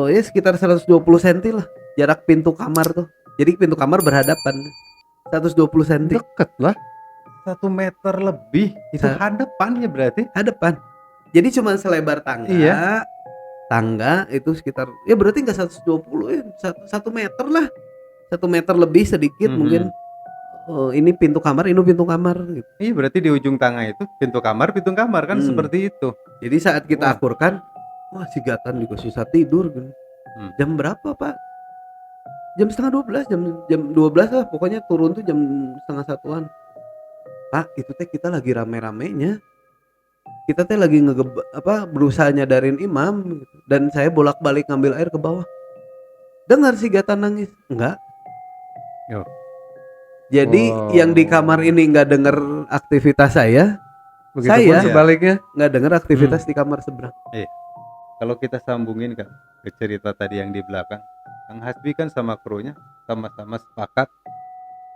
Speaker 1: ya sekitar 120 cm lah jarak pintu kamar tuh. Jadi pintu kamar berhadapan 120 cm
Speaker 3: Deket lah.
Speaker 2: 1 meter lebih itu
Speaker 1: Sa-
Speaker 2: hadapannya berarti.
Speaker 1: hadapan. Jadi cuma selebar tangga.
Speaker 2: Iya.
Speaker 1: Tangga itu sekitar ya berarti nggak 120 ya 1 meter lah. 1 meter lebih sedikit mungkin. Ini pintu kamar gitu.
Speaker 2: Iya, berarti di ujung tangga itu pintu kamar kan seperti itu.
Speaker 1: Jadi saat kita akurkan, wah si Gatan juga susah tidur gitu. Jam berapa Pak? Jam setengah 12, jam 12 lah pokoknya turun tuh jam setengah satuan. Pak itu teh kita lagi rame-ramenya. Kita teh lagi berusaha nyadarin imam gitu. Dan saya bolak-balik ngambil air ke bawah. Dengar si Gatan nangis? Enggak.
Speaker 2: Yo.
Speaker 1: Jadi yang di kamar ini nggak denger aktivitas saya.
Speaker 3: Begitupun
Speaker 1: Saya
Speaker 3: sebaliknya
Speaker 1: nggak denger aktivitas di kamar seberang.
Speaker 2: Kalau kita sambungin kan ke cerita tadi yang di belakang, Kang Hasbi kan sama krunya sama-sama sepakat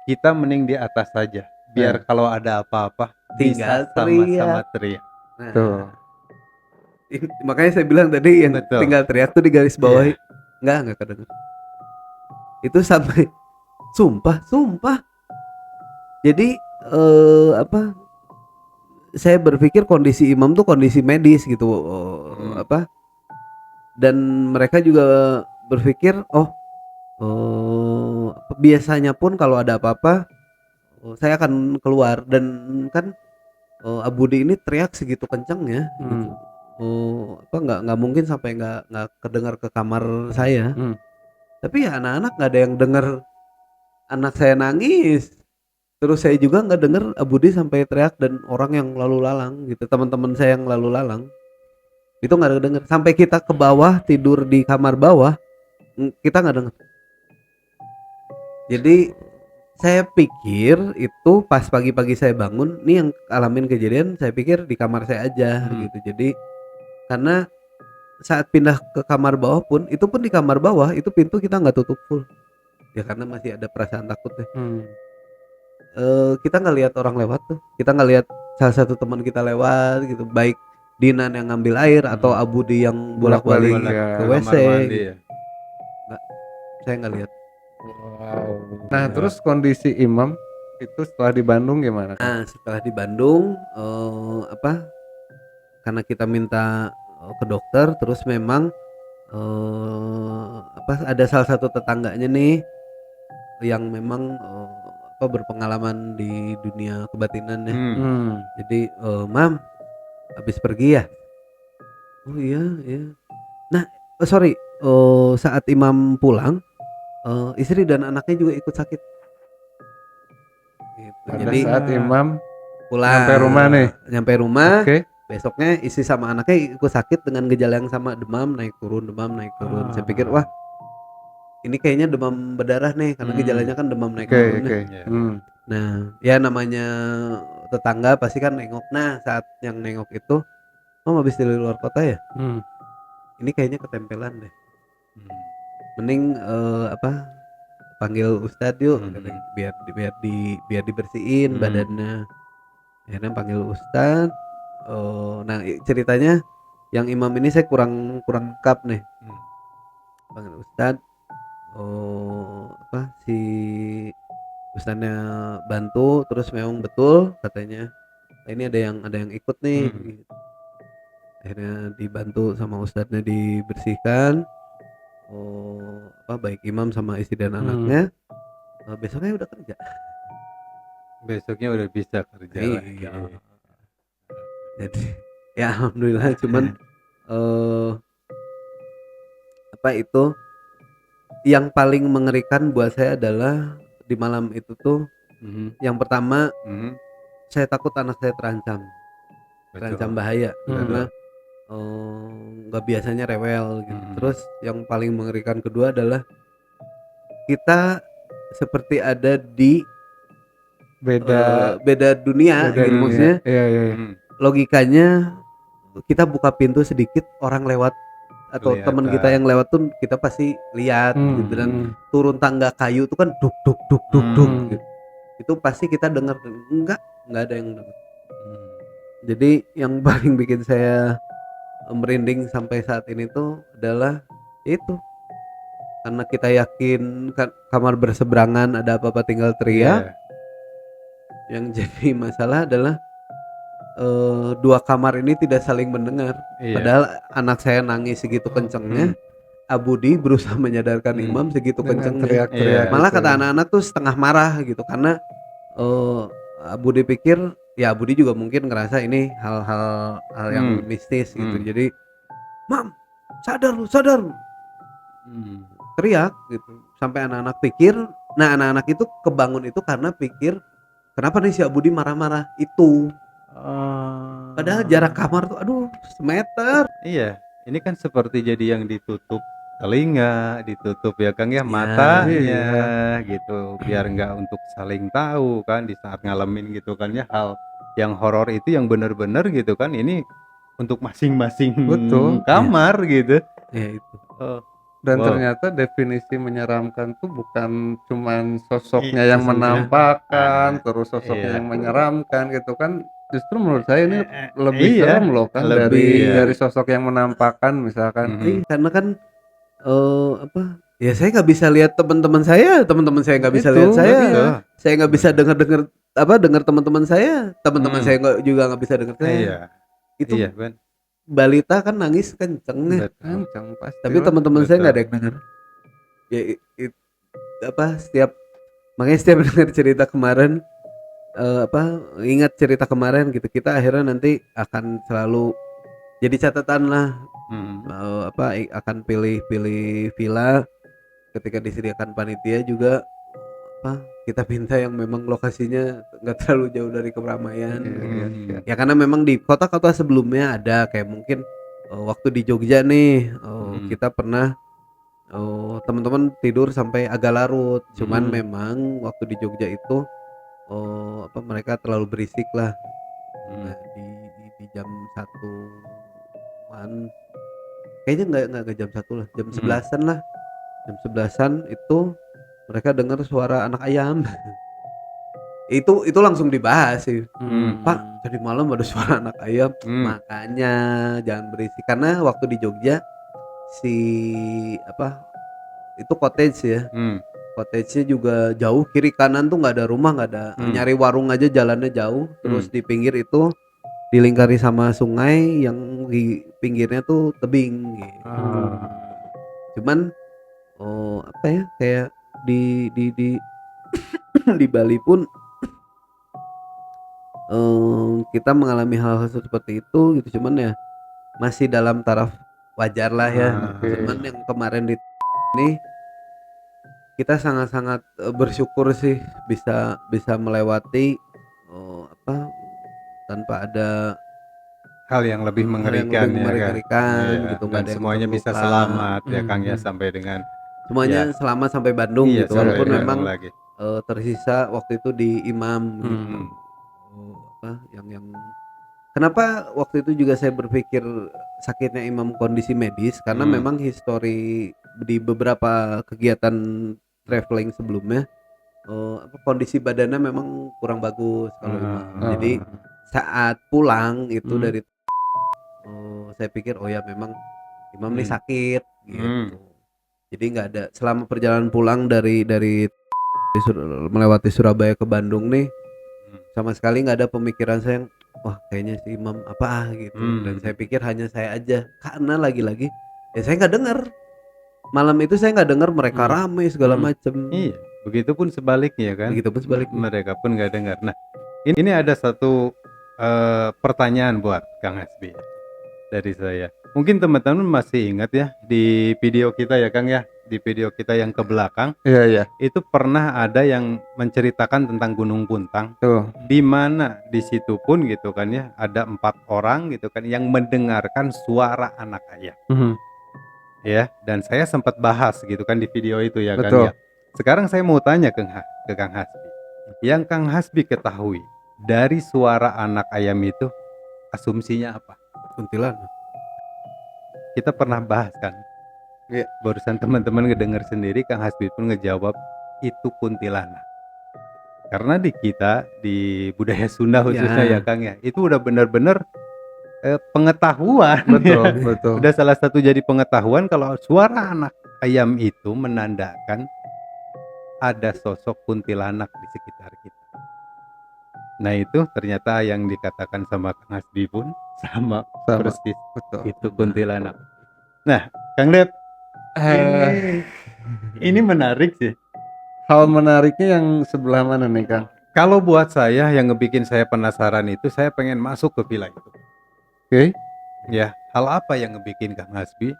Speaker 2: kita mending di atas saja biar kalau ada apa-apa
Speaker 1: Tinggal
Speaker 2: bisa sama-sama teriak.
Speaker 1: Nah,
Speaker 3: tuh.
Speaker 1: makanya saya bilang tadi yang
Speaker 2: Betul.
Speaker 1: tinggal teriak tuh di garis bawahi. Nggak kedenger. Itu sampai sumpah. Jadi saya berpikir kondisi imam tuh kondisi medis gitu. Dan mereka juga berpikir biasanya pun kalau ada apa-apa saya akan keluar dan kan Abudi ini teriak segitu kencangnya gitu. Nggak mungkin sampai nggak kedengar ke kamar saya. Tapi ya anak-anak nggak ada yang dengar anak saya nangis. Terus saya juga nggak dengar Abudi sampai teriak dan orang yang lalu lalang gitu, teman-teman saya yang lalu lalang itu nggak dengar. Sampai kita ke bawah tidur di kamar bawah kita nggak dengar. Jadi saya pikir itu pas pagi-pagi saya bangun nih yang alamin kejadian, saya pikir di kamar saya aja gitu. Jadi karena saat pindah ke kamar bawah pun itu pun di kamar bawah itu pintu kita nggak tutup full ya karena masih ada perasaan takut deh. Kita nggak lihat orang lewat tuh, kita nggak lihat salah satu teman kita lewat gitu, baik Dinan yang ngambil air atau Abudi yang bolak-balik ke WC gitu. Saya nggak lihat.
Speaker 3: Nah terus kondisi imam itu setelah di Bandung gimana?
Speaker 1: Nah setelah di Bandung karena kita minta ke dokter, terus memang ada salah satu tetangganya nih yang memang berpengalaman di dunia kebatinan ya. Jadi Mam habis pergi ya. Oh iya. Nah saat imam pulang istri dan anaknya juga ikut sakit gitu.
Speaker 3: Pada
Speaker 1: Jadi
Speaker 3: saat imam
Speaker 1: pulang nyampe rumah
Speaker 3: okay.
Speaker 1: Besoknya istri sama anaknya ikut sakit dengan gejala yang sama, demam naik turun. Saya pikir wah ini kayaknya demam berdarah nih karena gejalanya kan demam naik turun. Nah ya namanya tetangga pasti kan nengok. Nah saat yang nengok itu habis dari luar kota ya. Ini kayaknya ketempelan deh. Mending panggil Ustadz yuk biar dibersihin badannya. Akhirnya panggil Ustadz. Nah ceritanya yang imam ini saya kurang lengkap nih. Panggil Ustadz. Si Ustadznya bantu, terus memang betul katanya ini ada yang ikut nih. Akhirnya dibantu sama Ustadznya dibersihkan. Baik imam sama istri dan anaknya. Besoknya udah kerja.
Speaker 2: Besoknya udah bisa kerja lagi.
Speaker 1: Iya. Jadi ya alhamdulillah, cuman apa itu yang paling mengerikan buat saya adalah di malam itu tuh,
Speaker 2: Mhm,
Speaker 1: yang pertama
Speaker 2: mhm,
Speaker 1: saya takut anak saya terancam
Speaker 2: betul,
Speaker 1: bahaya karena
Speaker 2: betul.
Speaker 1: nggak biasanya rewel gitu.
Speaker 2: Mhm,
Speaker 1: Terus yang paling mengerikan kedua adalah kita seperti ada di
Speaker 3: Beda
Speaker 1: beda dunia
Speaker 3: beda
Speaker 1: gitu,
Speaker 3: dunia.
Speaker 1: maksudnya
Speaker 3: Iya, iya, iya.
Speaker 2: mhm,
Speaker 1: logikanya kita buka pintu sedikit, orang lewat atau teman kita
Speaker 2: kelihatan.
Speaker 1: yang lewat tuh kita pasti lihat gitu, dan
Speaker 2: Mhm,
Speaker 1: turun tangga kayu itu kan duk duk duk duk duk
Speaker 2: mhm,
Speaker 1: gitu. Itu pasti kita dengar. Enggak ada yang dengar.
Speaker 2: mhm,
Speaker 1: Jadi yang paling bikin saya merinding sampai saat ini tuh adalah itu, karena kita yakin kan kamar berseberangan ada apa-apa tinggal teriak.
Speaker 2: iya,
Speaker 1: Yang jadi masalah adalah dua kamar ini tidak saling mendengar.
Speaker 2: iya,
Speaker 1: Padahal anak saya nangis segitu kencengnya,
Speaker 2: mhm,
Speaker 1: Abudi berusaha menyadarkan
Speaker 2: mhm,
Speaker 1: Imam segitu
Speaker 3: Dengan
Speaker 1: kencengnya.
Speaker 3: teriak-teriak
Speaker 2: iya,
Speaker 1: Malah
Speaker 3: gitu
Speaker 1: kata
Speaker 3: ya.
Speaker 1: anak-anak tuh setengah marah gitu, karena eh Abudi pikir, ya Abudi juga mungkin ngerasa ini hal yang
Speaker 2: mmm,
Speaker 1: mistis gitu.
Speaker 2: mhm,
Speaker 1: Jadi, "Mam, sadar lu, sadar lu,"
Speaker 2: mhm,
Speaker 1: teriak gitu. Sampai anak-anak pikir, nah anak-anak itu kebangun itu karena pikir, kenapa nih si Abudi marah-marah itu. Padahal jarak
Speaker 2: oh,
Speaker 1: kamar tuh aduh semeter.
Speaker 2: iya, ini kan seperti jadi yang ditutup telinga, ditutup ya Kang ya,
Speaker 1: Ya,
Speaker 2: matanya
Speaker 3: Iya,
Speaker 2: gitu, biar nggak untuk saling tahu kan di saat ngalamin gitu kan ya, hal yang horor itu yang bener-bener gitu kan, ini untuk masing-masing
Speaker 3: betul.
Speaker 1: ya,
Speaker 2: kamar gitu.
Speaker 1: ya itu.
Speaker 2: Oh,
Speaker 3: Dan
Speaker 2: wow,
Speaker 3: ternyata definisi menyeramkan tuh bukan cuman sosoknya yang
Speaker 2: isunya
Speaker 3: menampakkan,
Speaker 2: ada,
Speaker 3: terus sosoknya
Speaker 2: iya,
Speaker 3: yang menyeramkan gitu kan. Justru menurut saya ini lebih
Speaker 2: iya,
Speaker 3: serem loh kan
Speaker 2: lebih
Speaker 3: dari
Speaker 2: ya,
Speaker 3: sosok yang menampakkan misalkan.
Speaker 2: mhm,
Speaker 1: Karena kan apa? Ya saya nggak bisa lihat teman-teman saya nggak bisa
Speaker 3: Itu
Speaker 1: lihat
Speaker 3: iya.
Speaker 1: saya nggak bisa
Speaker 2: betul,
Speaker 1: dengar-dengar apa dengar teman-teman
Speaker 2: mhm,
Speaker 1: saya nggak bisa dengar saya.
Speaker 2: iya,
Speaker 1: Itu
Speaker 2: iya ben
Speaker 1: balita kan nangis kenceng nih,
Speaker 2: betul,
Speaker 3: Kencang
Speaker 1: tapi
Speaker 3: pastilah.
Speaker 1: teman-teman saya nggak
Speaker 2: betul,
Speaker 1: ada yang dengar. Ya apa setiap makanya setiap dengar cerita kemarin, apa ingat cerita kemarin gitu, kita akhirnya nanti akan selalu jadi catatan lah,
Speaker 2: mhm,
Speaker 1: apa akan pilih-pilih villa ketika disediakan panitia juga, apa kita minta yang memang lokasinya nggak terlalu jauh dari keramaian
Speaker 3: Iya,
Speaker 1: gitu.
Speaker 3: iya, iya.
Speaker 2: mhm,
Speaker 1: Ya karena memang di kota-kota sebelumnya ada kayak mungkin waktu di Jogja nih,
Speaker 2: mhm,
Speaker 1: kita pernah teman-teman tidur sampai agak larut, cuman
Speaker 2: mhm,
Speaker 1: memang waktu di Jogja itu apa mereka terlalu berisik lah.
Speaker 2: mhm,
Speaker 1: Nah di jam 1-an, kayaknya nggak jam 1 lah, jam
Speaker 2: mhm,
Speaker 1: 11-an lah. Jam 11-an itu mereka dengar suara anak ayam. Itu langsung dibahas sih,
Speaker 2: mhm,
Speaker 1: "Pak, tadi malam ada suara anak ayam."
Speaker 2: mmm,
Speaker 1: Makanya jangan berisik, karena waktu di Jogja si apa, itu cottage ya.
Speaker 2: mmm,
Speaker 1: Cottage-nya juga jauh, kiri kanan tuh nggak ada rumah, nggak ada,
Speaker 2: mmm,
Speaker 1: nyari warung aja jalannya jauh, terus
Speaker 2: mmm,
Speaker 1: di pinggir itu dilingkari sama sungai yang di pinggirnya tuh tebing gitu.
Speaker 2: oh,
Speaker 1: Cuman apa ya, kayak di di Bali pun kita mengalami hal-hal seperti itu gitu, cuman ya masih dalam taraf wajar lah ya.
Speaker 3: Oke.
Speaker 1: Cuman
Speaker 2: ah,
Speaker 1: yang kemarin di ini kita sangat-sangat bersyukur sih bisa bisa melewati apa tanpa ada
Speaker 2: hal yang lebih
Speaker 1: hal yang lebih
Speaker 2: mengerikan ya Kak,
Speaker 1: mengerikan
Speaker 2: iya,
Speaker 1: gitu, nggak
Speaker 2: dan
Speaker 1: ada yang
Speaker 2: semuanya bisa
Speaker 1: terluka.
Speaker 2: selamat ya Kang ya
Speaker 1: Mhm.
Speaker 2: sampai dengan ya,
Speaker 1: Semuanya selamat sampai Bandung
Speaker 2: iya
Speaker 1: gitu,
Speaker 2: sampai
Speaker 1: walaupun
Speaker 2: di
Speaker 3: Iya,
Speaker 2: Bandung
Speaker 1: memang
Speaker 2: lagi,
Speaker 1: tersisa waktu itu di Imam gitu.
Speaker 2: mhm,
Speaker 1: Apa yang kenapa waktu itu juga saya berpikir sakitnya Imam kondisi medis, karena
Speaker 2: mhm,
Speaker 1: memang histori di beberapa kegiatan traveling sebelumnya, apa kondisi badannya memang kurang bagus kalau Imam. Jadi
Speaker 3: oh,
Speaker 2: ah,
Speaker 1: saat pulang itu
Speaker 3: mhm.
Speaker 1: dari saya pikir oh ya memang Imam nih
Speaker 2: mmm,
Speaker 1: sakit
Speaker 2: mmm,
Speaker 1: gitu. Jadi nggak ada selama perjalanan pulang dari melewati Surabaya ke Bandung nih,
Speaker 2: mhm,
Speaker 1: sama sekali nggak ada pemikiran saya yang wah kayaknya si Imam apa gitu, dan
Speaker 2: mmm,
Speaker 1: saya pikir hanya saya aja, karena lagi-lagi ya saya nggak dengar malam itu saya nggak dengar mereka rame segala macem.
Speaker 2: Iya, begitupun sebaliknya kan.
Speaker 1: Begitupun sebaliknya.
Speaker 2: Mereka pun nggak dengar. Nah, ini ada satu pertanyaan buat Kang Hasbi dari saya. Mungkin teman-teman masih ingat ya di video kita ya Kang ya, di video kita yang ke belakang
Speaker 3: Iya.
Speaker 2: itu pernah ada yang menceritakan tentang Gunung Puntang,
Speaker 3: Tuh.
Speaker 2: di mana di situ pun gitu kan ya ada 4 orang gitu kan yang mendengarkan suara anak ayam. Ya, dan saya sempat bahas gitu kan di video itu ya
Speaker 3: Betul.
Speaker 2: kan ya. Sekarang saya mau tanya ke Kang Hasbi. Yang Kang Hasbi ketahui dari suara anak ayam itu asumsinya apa?
Speaker 1: Kuntilanak.
Speaker 2: Kita pernah bahas kan?
Speaker 3: Iya.
Speaker 2: Barusan teman-teman ngedenger sendiri, Kang Hasbi pun ngejawab itu kuntilanak. Karena di kita di budaya Sunda khususnya ya Kang ya, itu udah benar-benar pengetahuan.
Speaker 3: Betul.
Speaker 2: Udah salah satu jadi pengetahuan kalau suara anak ayam itu menandakan ada sosok kuntilanak di sekitar kita. Nah itu ternyata yang dikatakan sama Kang Hasbi pun sama persis.
Speaker 3: Betul.
Speaker 2: Itu kuntilanak. Nah, Kang Dep, ini menarik sih.
Speaker 3: Hal menariknya yang sebelah mana nih Kang?
Speaker 2: Kalau buat saya yang ngebikin saya penasaran itu, saya pengen masuk ke villa itu.
Speaker 3: Oke.
Speaker 2: Ya, hal apa yang ngebikin Kang Hasbi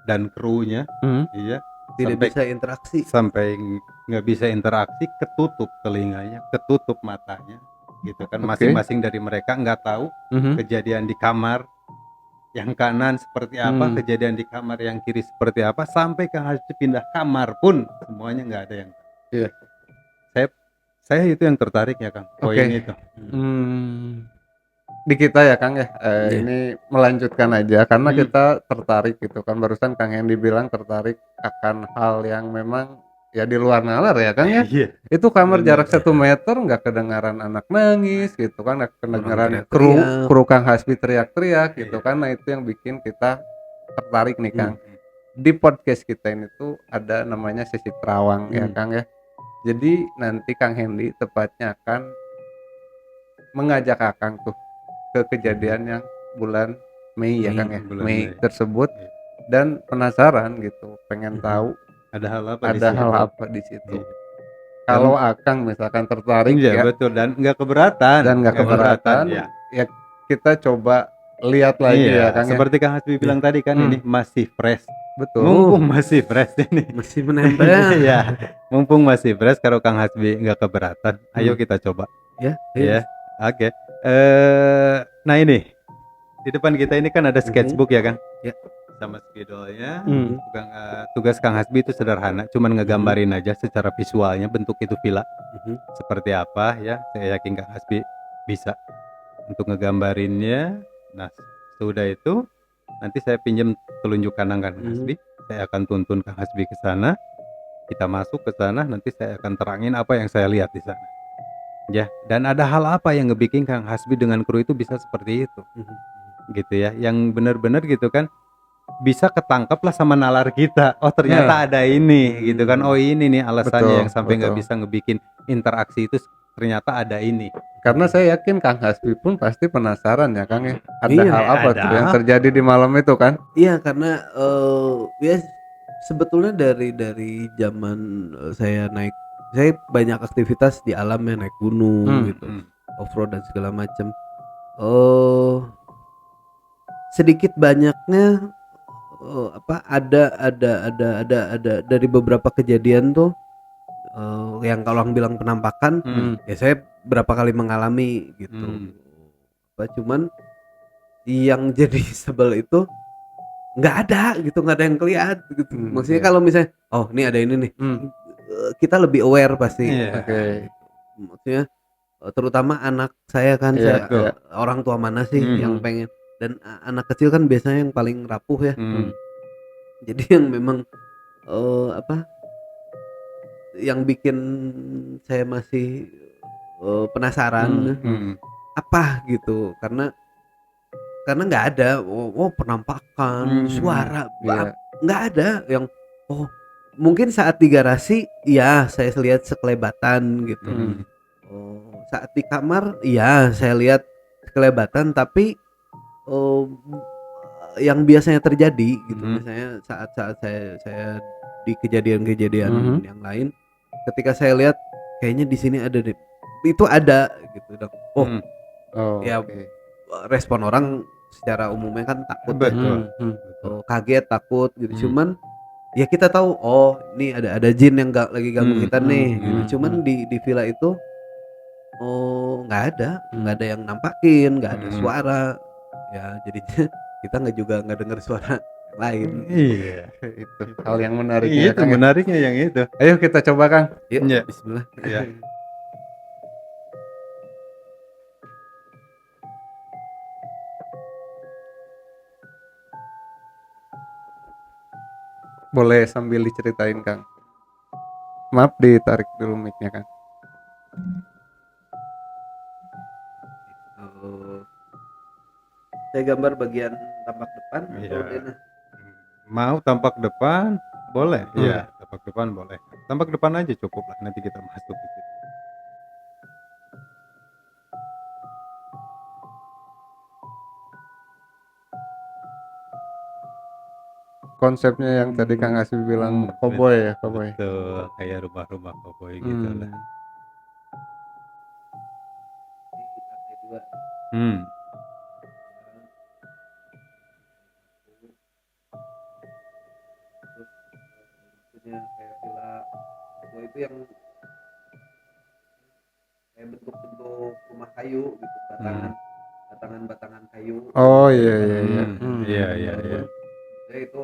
Speaker 2: dan krunya, iya,
Speaker 1: Tidak bisa interaksi.
Speaker 2: sampai nggak bisa interaksi, ketutup telinganya, ketutup matanya, gitu kan. Masing-masing dari mereka nggak tahu kejadian di kamar yang kanan seperti apa, kejadian di kamar yang kiri seperti apa, sampai Kang Hasbi pindah kamar pun semuanya nggak ada yang tahu.
Speaker 3: Iya.
Speaker 2: Saya itu yang tertarik ya Kang, poin itu.
Speaker 3: Di kita ya Kang ya, ini melanjutkan aja karena kita tertarik gitu kan, barusan Kang Hendy bilang tertarik akan hal yang memang ya di luar nalar ya Kang ya.
Speaker 2: Iya.
Speaker 3: Itu kamar jarak 1 meter nggak kedengaran anak nangis gitu kan, nggak kedengaran kru Kang Hasbi teriak-teriak gitu kan. Nah itu yang bikin kita tertarik nih Kang. Di podcast kita ini tuh ada namanya sesi terawang ya Kang ya. Jadi nanti Kang Hendy tepatnya akan mengajak Akang tuh ke kejadian yang bulan Mei ya Kang ya, Mei tersebut, dan penasaran gitu, pengen tahu
Speaker 2: ada hal apa
Speaker 3: di situ. Kalau Akang misalkan tertarik
Speaker 2: ya, betul, dan nggak keberatan, ya
Speaker 3: kita coba lihat lagi ya Kang.
Speaker 2: Seperti Kang Hasbi bilang tadi kan, ini masih fresh.
Speaker 3: Betul.
Speaker 2: Mumpung masih fresh ini,
Speaker 1: Masih menempel.
Speaker 2: ya, mumpung masih fresh. Kalau Kang Hasbi nggak keberatan, ayo kita coba.
Speaker 1: Ya.
Speaker 2: Oke. Nah ini di depan kita ini kan ada sketchbook ya Kang,
Speaker 1: ya,
Speaker 2: sama spidolnya. Tugas Kang Hasbi itu sederhana, cuman ngegambarin aja secara visualnya bentuk itu villa seperti apa ya. Saya yakin Kang Hasbi bisa untuk ngegambarinnya. Nah sudah itu nanti saya pinjam telunjuk kanan Kang Hasbi, saya akan tuntun Kang Hasbi ke sana, kita masuk ke sana, nanti saya akan terangin apa yang saya lihat di sana. Ya, dan ada hal apa yang ngebikin Kang Hasbi dengan kru itu bisa seperti itu, gitu ya, yang benar-benar gitu kan bisa ketangkep lah sama nalar kita. Oh ternyata ada ini, gitu kan. Oh ini nih alasannya yang sampai nggak bisa ngebikin interaksi itu, ternyata ada ini.
Speaker 3: Karena saya yakin Kang Hasbi pun pasti penasaran ya Kang ya. Ada hal apa tuh yang terjadi di malam itu kan?
Speaker 1: Iya karena ya sebetulnya dari zaman saya banyak aktivitas di alam ya, naik gunung gitu, off-road dan segala macam. Sedikit banyaknya ada dari beberapa kejadian tuh yang kalau orang bilang penampakan, ya saya berapa kali mengalami gitu. Cuman yang jadi sebel itu nggak ada gitu, nggak ada yang kelihatan gitu. Maksudnya kalau misalnya oh ini ada ini nih, kita lebih aware pasti. Maksudnya terutama anak saya kan, orang tua mana sih yang pengen, dan anak kecil kan biasanya yang paling rapuh ya. Jadi yang memang yang bikin saya masih penasaran apa gitu, karena nggak ada penampakan suara, nggak ada yang mungkin saat di garasi ya saya lihat sekelebatan gitu. Saat di kamar ya saya lihat sekelebatan, tapi yang biasanya terjadi gitu.
Speaker 2: Mhm.
Speaker 1: Misalnya saat-saat saya di kejadian-kejadian
Speaker 3: Mhm.
Speaker 1: yang lain, ketika saya lihat kayaknya di sini ada deh, itu ada gitu dong. Oh
Speaker 2: Mhm.
Speaker 3: Oh,
Speaker 1: ya,
Speaker 3: oke.
Speaker 1: respon orang secara umumnya kan takut ya,
Speaker 2: Betul,
Speaker 3: Mhm.
Speaker 2: betul.
Speaker 1: kaget, takut gitu.
Speaker 2: Mhm.
Speaker 1: Cuman ya kita tahu, oh ini ada jin yang lagi ganggu
Speaker 2: Mhm.
Speaker 1: kita nih gitu. Cuman
Speaker 3: Mhm.
Speaker 1: di villa itu, oh nggak ada yang nampakin, nggak ada
Speaker 2: Mhm.
Speaker 1: suara. Ya jadinya kita nggak dengar suara yang lain.
Speaker 2: Iya.
Speaker 3: Itu hal yang menariknya
Speaker 2: Iya,
Speaker 3: ya,
Speaker 2: itu
Speaker 3: Kang ya.
Speaker 2: menariknya yang itu.
Speaker 3: Ayo kita coba, Kang.
Speaker 1: Yuk,
Speaker 2: Iya.
Speaker 1: Bismillah.
Speaker 2: Iya.
Speaker 3: Boleh sambil diceritain, Kang. Maaf ditarik dulu mic-nya, Kang.
Speaker 1: Oh, saya gambar bagian tampak depan atau
Speaker 2: Iya.
Speaker 1: Dena?
Speaker 2: Mau tampak depan? Boleh.
Speaker 3: Hmm.
Speaker 2: Iya, tampak depan boleh. Tampak depan aja cukup lah, nanti kita masuk ke situ.
Speaker 3: Konsepnya yang tadi Kang Asbi bilang cowboy ya, cowboy.
Speaker 2: Betul, kayak rumah-rumah cowboy gitu lah.
Speaker 1: Ini lantai 2.
Speaker 2: Hmm.
Speaker 1: Terus maksudnya kayak villa tua itu yang kayak bentuk-bentuk rumah kayu gitu, batangan kayu.
Speaker 3: Oh iya iya iya.
Speaker 2: Iya, iya, iya.
Speaker 1: Walaupun saya itu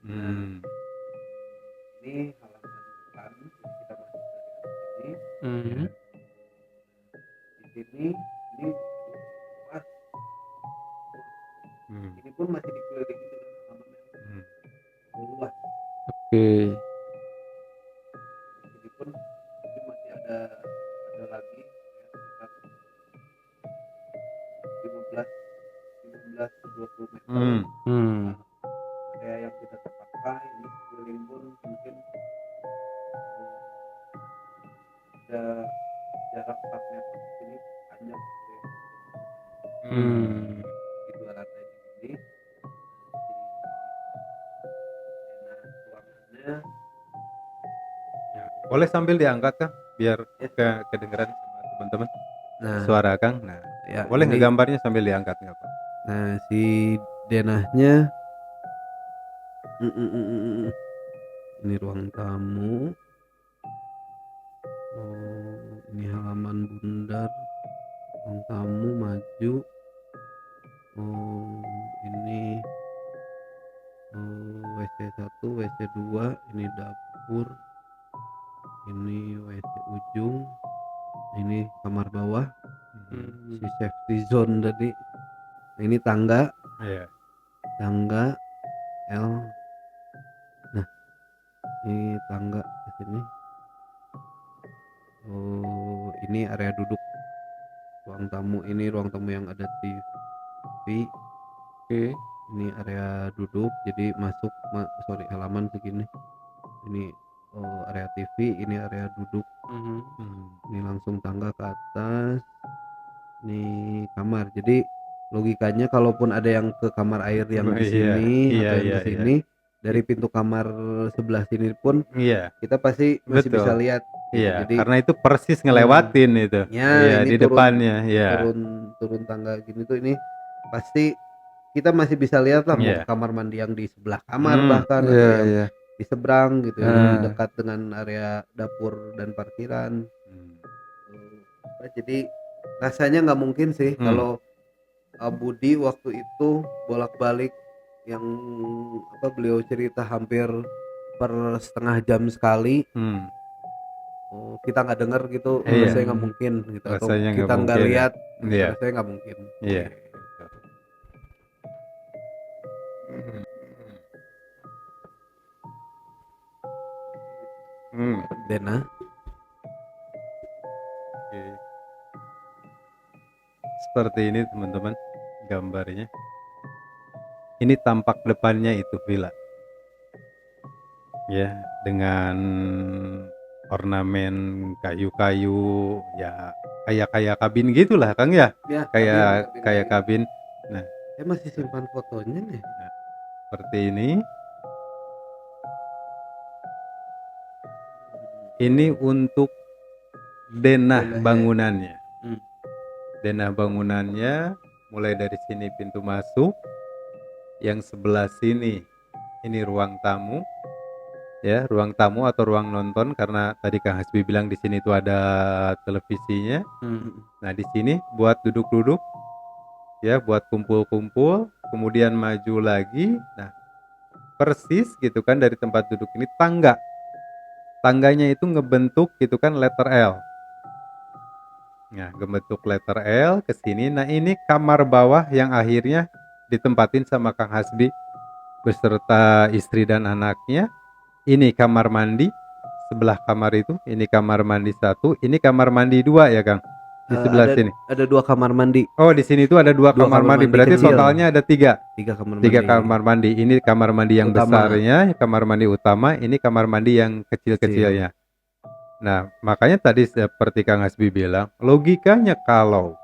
Speaker 2: Hmm.
Speaker 1: ini halaman depan, jadi kita masuk dari arah sini.
Speaker 3: Mhm.
Speaker 1: Di sini ini luas,
Speaker 2: Hmm.
Speaker 1: ini pun masih dikelilingi dengan halaman
Speaker 2: Hmm.
Speaker 1: yang luas.
Speaker 3: Oke.
Speaker 1: Ini pun mungkin masih ada lagi ya, sekitar 15 ke 20 meter.
Speaker 2: Hmm.
Speaker 3: Hmm.
Speaker 1: Area yang kita terpakai ini sekeliling pun mungkin ada jarak 4 meter di sini panjang gitu ya.
Speaker 3: Hmm.
Speaker 1: Di 2 lantai di sini di ruangannya
Speaker 2: Ya, boleh sambil diangkat kan, biar
Speaker 1: ya.
Speaker 2: kedengeran sama teman-teman
Speaker 1: Nah,
Speaker 2: suara Kang. Nah,
Speaker 1: ya
Speaker 2: boleh
Speaker 1: ini,
Speaker 2: ngegambarnya sambil diangkat nggak Pak?
Speaker 1: nah si denahnya, ini ruang tamu. Oh, ini halaman bundar, ruang tamu maju. Oh, ini WC 1, WC 2, ini dapur, ini WC ujung, ini kamar bawah, si safety zone tadi. Nah, ini tangga
Speaker 2: Iya.
Speaker 1: L. Nah, ini tangga ke sini. Oh, ini area duduk. Ruang tamu ini ruang tamu yang ada TV.
Speaker 3: Oke.
Speaker 1: Ini area duduk, jadi masuk halaman segini. Ini area TV, ini area duduk. Ini langsung tangga ke atas. Ini kamar. Jadi logikanya kalaupun ada yang ke kamar air yang di
Speaker 2: Iya,
Speaker 1: sini
Speaker 2: iya,
Speaker 1: atau yang
Speaker 2: iya,
Speaker 1: ke sini, dari pintu kamar sebelah sini pun
Speaker 2: iya,
Speaker 1: kita pasti masih
Speaker 2: betul.
Speaker 1: bisa lihat gitu.
Speaker 2: Iya,
Speaker 1: Jadi
Speaker 2: karena itu persis ngelewatin itu.
Speaker 1: ya
Speaker 2: Iya,
Speaker 1: ini
Speaker 2: di depannya, iya.
Speaker 1: turun tangga gini tuh, ini pasti kita masih bisa lihat lah, mau ke
Speaker 2: Iya.
Speaker 1: kamar mandi yang di sebelah kamar bahkan atau
Speaker 3: Iya
Speaker 1: yang
Speaker 3: iya.
Speaker 1: di seberang gitu ya,
Speaker 3: Ah.
Speaker 1: dekat dengan area dapur dan parkiran. Jadi rasanya nggak mungkin sih kalau Budi waktu itu bolak-balik yang beliau cerita hampir per setengah jam sekali. Kita nggak dengar gitu,
Speaker 2: Iya.
Speaker 1: rasanya nggak mungkin gitu, atau
Speaker 2: Rasanya nggak
Speaker 1: kita nggak
Speaker 2: mungkin ya.
Speaker 1: lihat,
Speaker 2: Iya.
Speaker 1: rasanya nggak mungkin.
Speaker 2: Iya.
Speaker 1: Dena,
Speaker 2: Oke. Seperti ini teman-teman gambarnya. Ini tampak depannya itu villa. Ya, dengan ornamen kayu-kayu, ya kayak kabin gitulah Kang ya.
Speaker 1: ya
Speaker 2: Kayak
Speaker 1: kabin.
Speaker 2: kayak kabin. Nah,
Speaker 1: Saya masih simpan fotonya nih.
Speaker 2: Seperti ini. Ini untuk denah
Speaker 1: Denahnya.
Speaker 2: bangunannya.
Speaker 1: Hmm.
Speaker 2: Denah bangunannya mulai dari sini pintu masuk. Yang sebelah sini ini ruang tamu. Ya, ruang tamu atau ruang nonton karena tadi Kang Hasbi bilang di sini tuh ada televisinya. Nah, di sini buat duduk-duduk ya, buat kumpul-kumpul, kemudian maju lagi. Nah, persis gitu kan dari tempat duduk ini tangga. Tangganya itu ngebentuk gitu kan letter L. Nah, ngebentuk letter L ke sini. Nah, ini kamar bawah yang akhirnya ditempatin sama Kang Hasbi beserta istri dan anaknya. Ini kamar mandi sebelah kamar itu. Ini kamar mandi satu. Ini kamar mandi dua ya Kang. Di sebelah sini.
Speaker 1: Ada 2 kamar mandi.
Speaker 2: Oh, di sini tuh ada dua
Speaker 1: Dua
Speaker 2: kamar
Speaker 1: kamar
Speaker 2: mandi.
Speaker 1: mandi
Speaker 2: Berarti
Speaker 1: kecil.
Speaker 2: totalnya ada tiga.
Speaker 1: 3 kamar
Speaker 2: Tiga
Speaker 1: mandi.
Speaker 2: kamar mandi. Ini kamar mandi yang
Speaker 1: Utama.
Speaker 2: besarnya, kamar mandi utama. Ini kamar mandi yang kecil-kecilnya. Nah, makanya tadi seperti Kang Hasbi bilang, logikanya kalau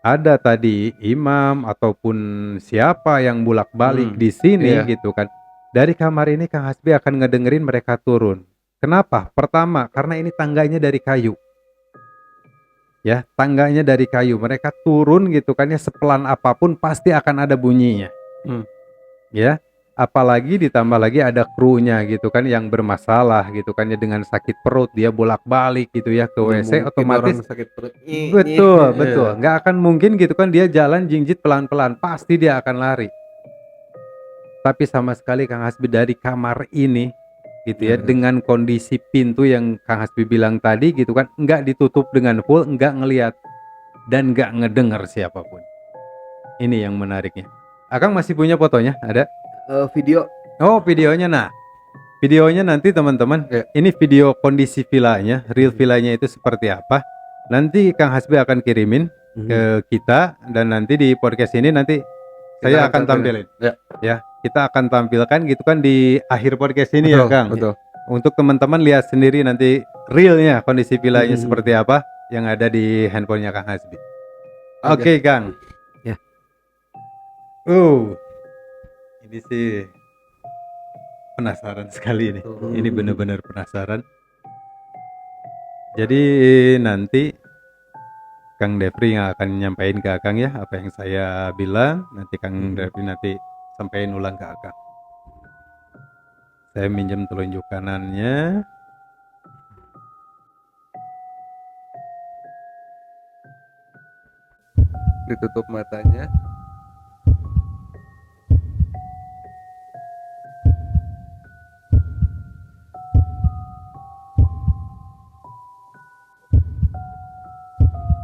Speaker 2: ada tadi imam ataupun siapa yang bolak-balik di sini
Speaker 3: Iya.
Speaker 2: gitu kan. Dari kamar ini Kang Hasbi akan ngedengerin mereka turun. Kenapa? Pertama, karena ini tangganya dari kayu. Ya, tangganya dari kayu. Mereka turun gitu kan ya, sepelan apapun pasti akan ada bunyinya. Ya, apalagi ditambah lagi ada krunya gitu kan yang bermasalah gitu kan ya, dengan sakit perut dia bolak-balik gitu ya ke WC, otomatis
Speaker 1: sakit perut.
Speaker 2: betul nggak akan mungkin gitu kan dia jalan jinjit pelan-pelan, pasti dia akan lari. Tapi sama sekali Kang Hasbi dari kamar ini gitu ya, dengan kondisi pintu yang Kang Hasbi bilang tadi gitu kan, nggak ditutup dengan full, nggak ngelihat dan nggak ngedengar siapapun. Ini yang menariknya. Akang masih punya fotonya? Ada?
Speaker 1: Video.
Speaker 2: Oh, videonya. Nah, videonya nanti teman-teman, ini video kondisi villanya, real villanya itu seperti apa. Nanti Kang Hasbi akan kirimin ke kita dan nanti di podcast ini nanti saya akan tampilin. Ya, kita akan tampilkan gitu kan di akhir podcast ini ya Kang.
Speaker 3: Betul.
Speaker 2: Untuk teman-teman lihat sendiri nanti realnya kondisi villanya seperti apa yang ada di handphonenya Kang Hasbi. Oke, Kang.
Speaker 1: Ya.
Speaker 2: Ini sih penasaran sekali nih. Ini benar-benar penasaran. Jadi nanti Kang Devri yang akan nyampaikan ke Akang ya apa yang saya bilang. Nanti Kang Devri nanti sampaikan ulang ke Akang. Saya minjem telunjuk kanannya.
Speaker 3: Ditutup matanya.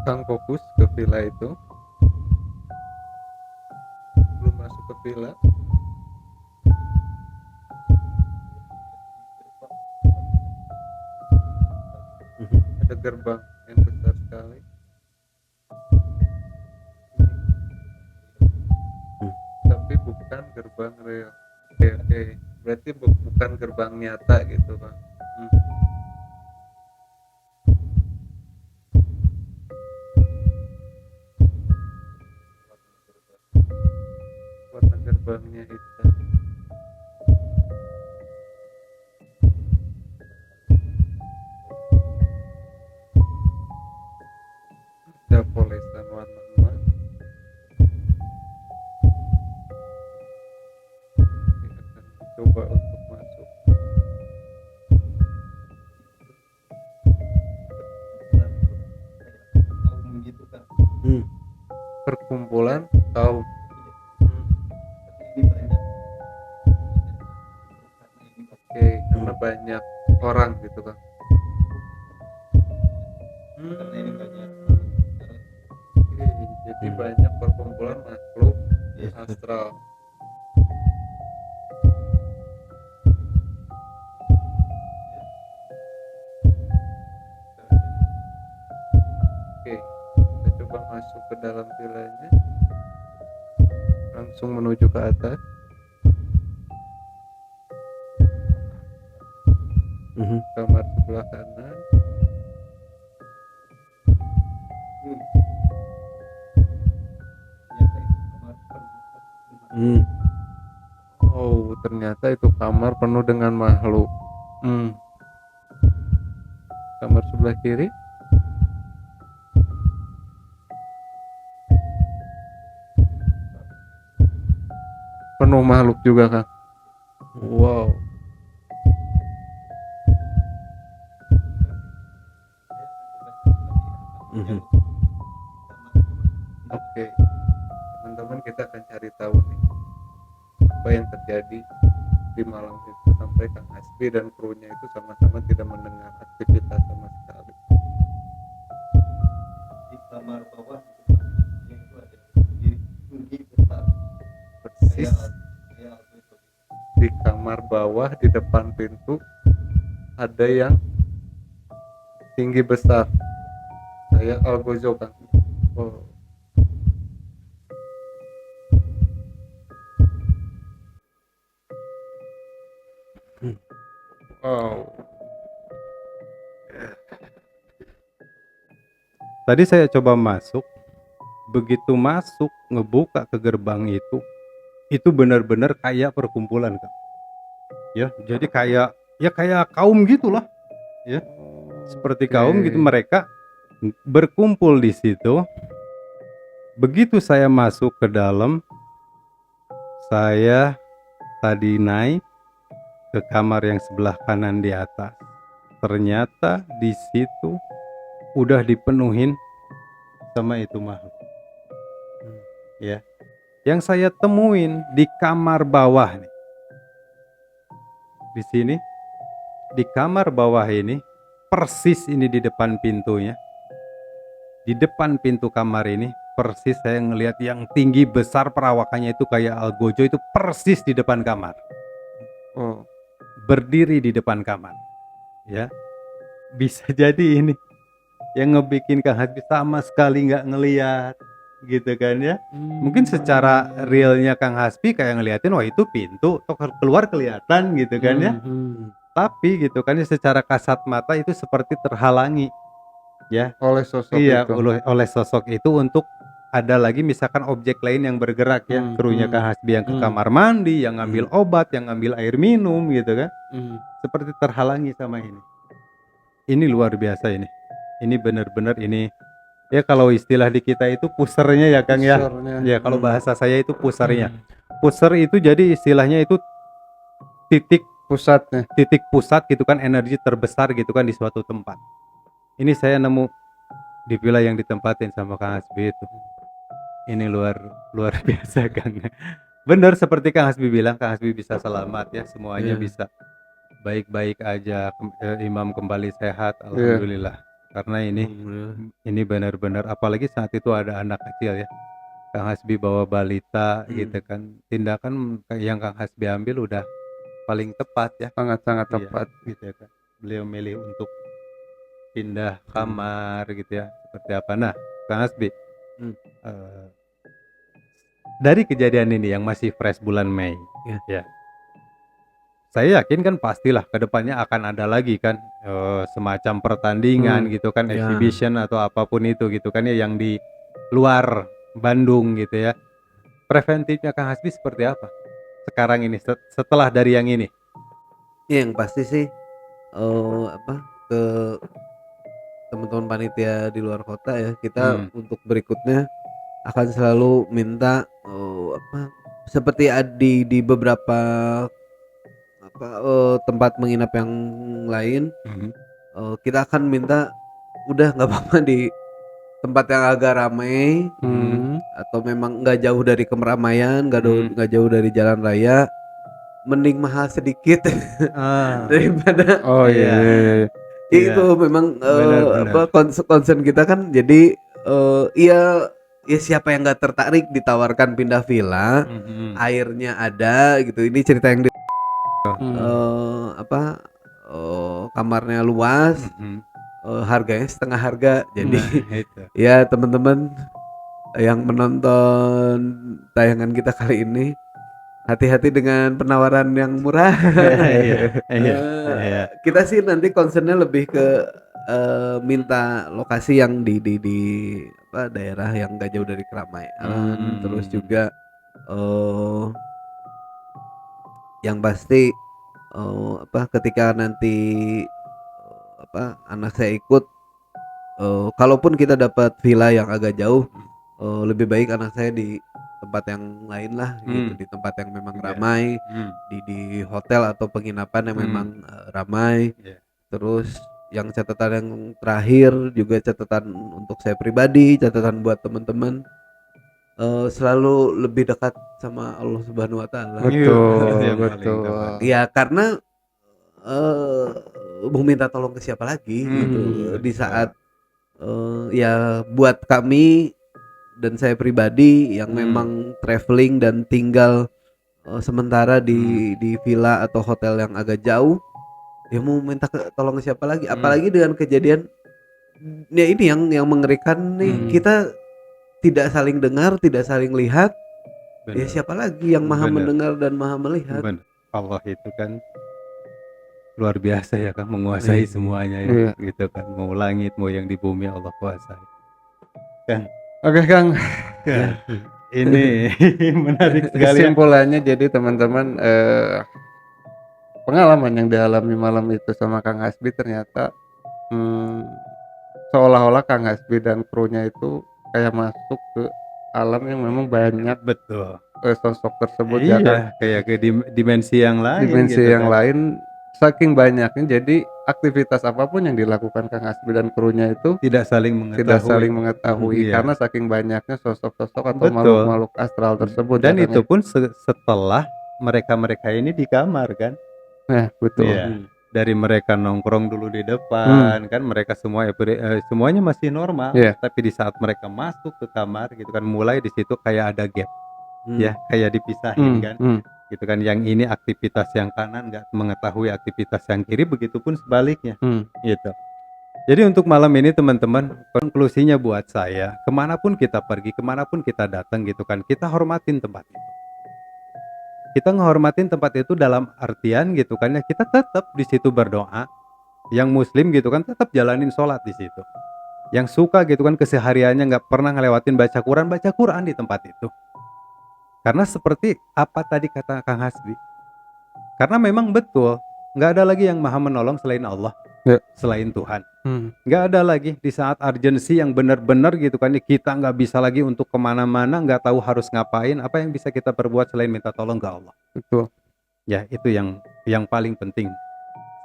Speaker 3: Kang fokus ke villa itu. Belum masuk ke villa. Ada gerbang yang besar sekali. Tapi bukan gerbang real. Oke. Berarti bukan gerbang nyata gitu, Bang. Warna gerbangnya hitam. Ada polesan warna emas. Ini akan coba untuk masuk. Perkumpulan kaum. Oke, karena banyak orang gitu kan. Oke, jadi banyak perkumpulan makhluk astral. Oke, kita coba masuk ke dalam villanya. Langsung menuju ke atas. Kamar sebelah kanan.
Speaker 1: Hmm.
Speaker 3: Oh, ternyata itu kamar penuh dengan makhluk. Kamar sebelah kiri penuh makhluk juga, Kang. Wow.
Speaker 1: Mhm.
Speaker 3: Oke, teman-teman, kita akan cari tahu nih apa yang terjadi di malam itu sampai Kang Hasbi dan krunya itu sama-sama tidak mendengar aktivitas sama sekali.
Speaker 2: Di kamar bawah itu ada tinggi besar.
Speaker 3: Persis di kamar bawah di depan pintu ada yang tinggi besar. Saya Algojo, Kang. Oh. Wow.
Speaker 2: Tadi saya coba masuk, begitu masuk ngebuka ke gerbang itu benar-benar kayak perkumpulan, Kak. Ya, jadi kayak kaum gitulah, ya. Seperti kaum gitu, mereka berkumpul di situ. Begitu saya masuk ke dalam, saya tadi naik ke kamar yang sebelah kanan di atas. Ternyata di situ udah dipenuhin sama itu makhluk. Ya. Yang saya temuin di kamar bawah nih. Di sini, di kamar bawah ini, persis ini di depan pintunya. Di depan pintu kamar ini, persis saya ngelihat yang tinggi besar perawakannya itu kayak Algojo itu persis di depan kamar.
Speaker 3: Oh.
Speaker 2: Berdiri di depan kamar. Ya. Bisa jadi ini yang ngebikin Kang Hasbi sama sekali nggak ngelihat gitu kan ya. Mungkin secara realnya Kang Hasbi kayak ngeliatin wah itu pintu toh keluar kelihatan gitu kan ya. Tapi gitu kan ya secara kasat mata itu seperti terhalangi ya
Speaker 3: Oleh sosok
Speaker 2: iya
Speaker 3: itu.
Speaker 2: oleh sosok itu untuk ada lagi misalkan objek lain yang bergerak ya. Krunya Kang Hasbi yang ke kamar mandi, yang ngambil obat, yang ngambil air minum gitu kan. Seperti terhalangi sama ini. Ini luar biasa ini. Ini benar-benar ini ya kalau istilah di kita itu pusernya ya Kang ya.
Speaker 3: Pusernya.
Speaker 2: Ya kalau bahasa saya itu pusernya. Puser itu jadi istilahnya itu titik
Speaker 3: Pusatnya.
Speaker 2: pusat gitu kan, energi terbesar gitu kan di suatu tempat. Ini saya nemu di villa yang ditempatin sama Kang Hasbi itu. Ini luar biasa Kang. Benar seperti Kang Hasbi bilang, Kang Hasbi bisa selamat ya, semuanya bisa baik-baik aja. Imam kembali sehat, alhamdulillah. Karena ini benar-benar apalagi saat itu ada anak kecil ya. Kang Hasbi bawa balita gitu kan. Tindakan yang Kang Hasbi ambil udah paling tepat ya.
Speaker 3: Sangat-sangat tepat
Speaker 2: gitu ya kan. Beliau milih untuk pindah kamar gitu ya. Seperti apa? Nah, Kang Hasbi. Dari kejadian ini yang masih fresh bulan Mei. Ya. Saya yakin kan pastilah kedepannya akan ada lagi kan semacam pertandingan gitu kan, exhibition atau apapun itu gitu kan ya yang di luar Bandung gitu ya. Preventifnya Kang Hasbi seperti apa sekarang ini setelah dari yang ini?
Speaker 1: Ya, yang pasti sih ke teman-teman panitia di luar kota ya, kita untuk berikutnya akan selalu minta seperti di beberapa tempat menginap yang lain, kita akan minta udah nggak apa-apa di tempat yang agak ramai atau memang nggak jauh dari keramaian, nggak jauh dari jalan raya, mending mahal sedikit daripada itu memang concern kita kan. Jadi ya siapa yang nggak tertarik ditawarkan pindah villa, airnya ada gitu. Ini cerita yang kamarnya luas, harganya setengah harga. Jadi ya teman-teman yang menonton tayangan kita kali ini, hati-hati dengan penawaran yang murah. Kita sih nanti concernnya lebih ke minta lokasi yang di daerah yang gak jauh dari keramaian, terus juga eh yang pasti ketika nanti anak saya ikut, kalaupun kita dapat villa yang agak jauh, lebih baik anak saya di tempat yang lain lah gitu, di tempat yang memang
Speaker 2: Iya.
Speaker 1: ramai, di hotel atau penginapan yang memang ramai.
Speaker 2: Iya.
Speaker 1: Terus yang catatan yang terakhir juga catatan untuk saya pribadi, catatan buat teman-teman, selalu lebih dekat sama Allah Subhanahu wa taala.
Speaker 3: Betul,
Speaker 2: Itu yang paling
Speaker 3: betul.
Speaker 2: tepat.
Speaker 1: Ya karena mau minta tolong ke siapa lagi gitu di
Speaker 2: betul.
Speaker 1: saat ya buat kami dan saya pribadi yang memang traveling dan tinggal sementara di villa atau hotel yang agak jauh, ya mau minta tolong ke siapa lagi, apalagi dengan kejadian ya ini yang mengerikan nih, kita tidak saling dengar, tidak saling lihat. Ya
Speaker 2: Benar.
Speaker 1: siapa lagi yang maha
Speaker 2: Benar.
Speaker 1: mendengar dan maha melihat?
Speaker 2: Benar. Allah itu kan luar biasa ya kan, menguasai semuanya ya,
Speaker 3: Iya.
Speaker 2: gitu kan, mau langit mau yang di bumi Allah kuasai kan.
Speaker 3: Oke Kang,
Speaker 2: Ya, ini menarik sekali ya.
Speaker 3: kesimpulannya jadi teman-teman, pengalaman yang dialami malam itu sama Kang Hasbi ternyata seolah-olah Kang Hasbi dan krunya itu kayak masuk ke alam yang memang banyak
Speaker 2: Betul.
Speaker 3: sosok tersebut ya kan,
Speaker 2: Iya, kayak ke dimensi yang lain
Speaker 3: dimensi
Speaker 2: gitu
Speaker 3: yang
Speaker 2: kan.
Speaker 3: lain, saking banyaknya jadi aktivitas apapun yang dilakukan Kang Hasbi dan krunya itu
Speaker 2: Tidak saling mengetahui.
Speaker 3: tidak saling mengetahui
Speaker 2: Iya.
Speaker 3: karena saking banyaknya sosok-sosok atau
Speaker 2: Betul.
Speaker 3: makhluk-makhluk astral tersebut
Speaker 2: Dan
Speaker 3: ya, Kang,
Speaker 2: itu
Speaker 3: ya?
Speaker 2: pun setelah mereka ini di kamar kan.
Speaker 3: Nah, betul.
Speaker 2: Iya. Dari mereka nongkrong dulu di depan kan, mereka semua semuanya masih normal,
Speaker 3: Iya.
Speaker 2: tapi di saat mereka masuk ke kamar gitu kan, mulai di situ kayak ada gap ya, kayak dipisahin kan gitu kan, yang ini aktivitas yang kanan nggak mengetahui aktivitas yang kiri, begitupun sebaliknya gitu. Jadi untuk malam ini teman-teman, konklusinya buat saya, kemanapun kita pergi, kemanapun kita datang gitu kan, kita hormatin tempat itu. Kita ngehormatin tempat itu dalam artian gitu kan ya, kita tetap di situ berdoa. Yang muslim gitu kan tetap jalanin sholat di situ. Yang suka gitu kan kesehariannya nggak pernah ngelewatin baca Quran di tempat itu. Karena seperti apa tadi kata Kang Hasbi, karena memang betul nggak ada lagi yang maha menolong selain Allah,
Speaker 3: Ya.
Speaker 2: selain Tuhan. Nggak ada lagi di saat urgensi yang benar-benar gitu kan, kita nggak bisa lagi untuk kemana-mana, nggak tahu harus ngapain, apa yang bisa kita perbuat selain minta tolong ke Allah.
Speaker 3: Betul.
Speaker 2: Ya itu yang paling penting.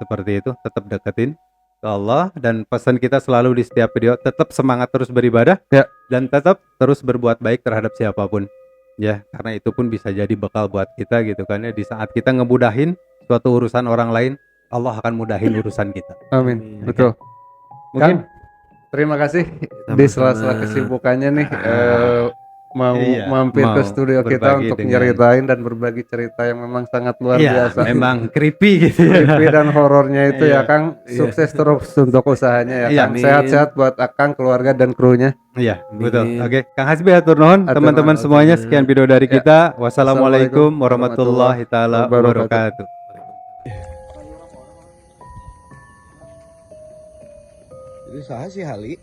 Speaker 2: Seperti itu, tetap deketin ke Allah, dan pesan kita selalu di setiap video, tetap semangat terus beribadah
Speaker 3: ya,
Speaker 2: dan tetap terus berbuat baik terhadap siapapun ya, karena itu pun bisa jadi bekal buat kita gitu kan ya, di saat kita ngemudahin suatu urusan orang lain, Allah akan mudahin urusan kita.
Speaker 3: Amin. Betul.
Speaker 2: Mungkin
Speaker 3: Terima kasih
Speaker 1: Sama-sama.
Speaker 3: di sela-sela kesibukannya nih mau
Speaker 2: Iya,
Speaker 3: mampir ke
Speaker 2: mau
Speaker 3: studio kita
Speaker 2: berbagi
Speaker 3: untuk
Speaker 2: dengan-
Speaker 3: nyeritain dan berbagi cerita yang memang sangat luar
Speaker 2: iya,
Speaker 3: biasa.
Speaker 2: memang creepy gitu ya.
Speaker 3: Creepy dan horornya itu ya
Speaker 2: Iya.
Speaker 3: Kang. Sukses terus untuk usahanya ya
Speaker 2: Iya,
Speaker 3: Kang.
Speaker 1: amin.
Speaker 3: Sehat-sehat buat Akang, keluarga dan krunya.
Speaker 2: Iya,
Speaker 1: Amin.
Speaker 2: betul. Oke, Kang Hasbi hatur nuhun,
Speaker 3: Hatur
Speaker 2: teman-teman
Speaker 3: nuhun.
Speaker 2: semuanya, sekian video dari
Speaker 3: Ya.
Speaker 2: kita. Wassalamualaikum
Speaker 3: Assalamualaikum
Speaker 2: warahmatullahi taala
Speaker 3: wabarakatuh.
Speaker 2: wabarakatuh.
Speaker 1: Jadi saha sih Hali?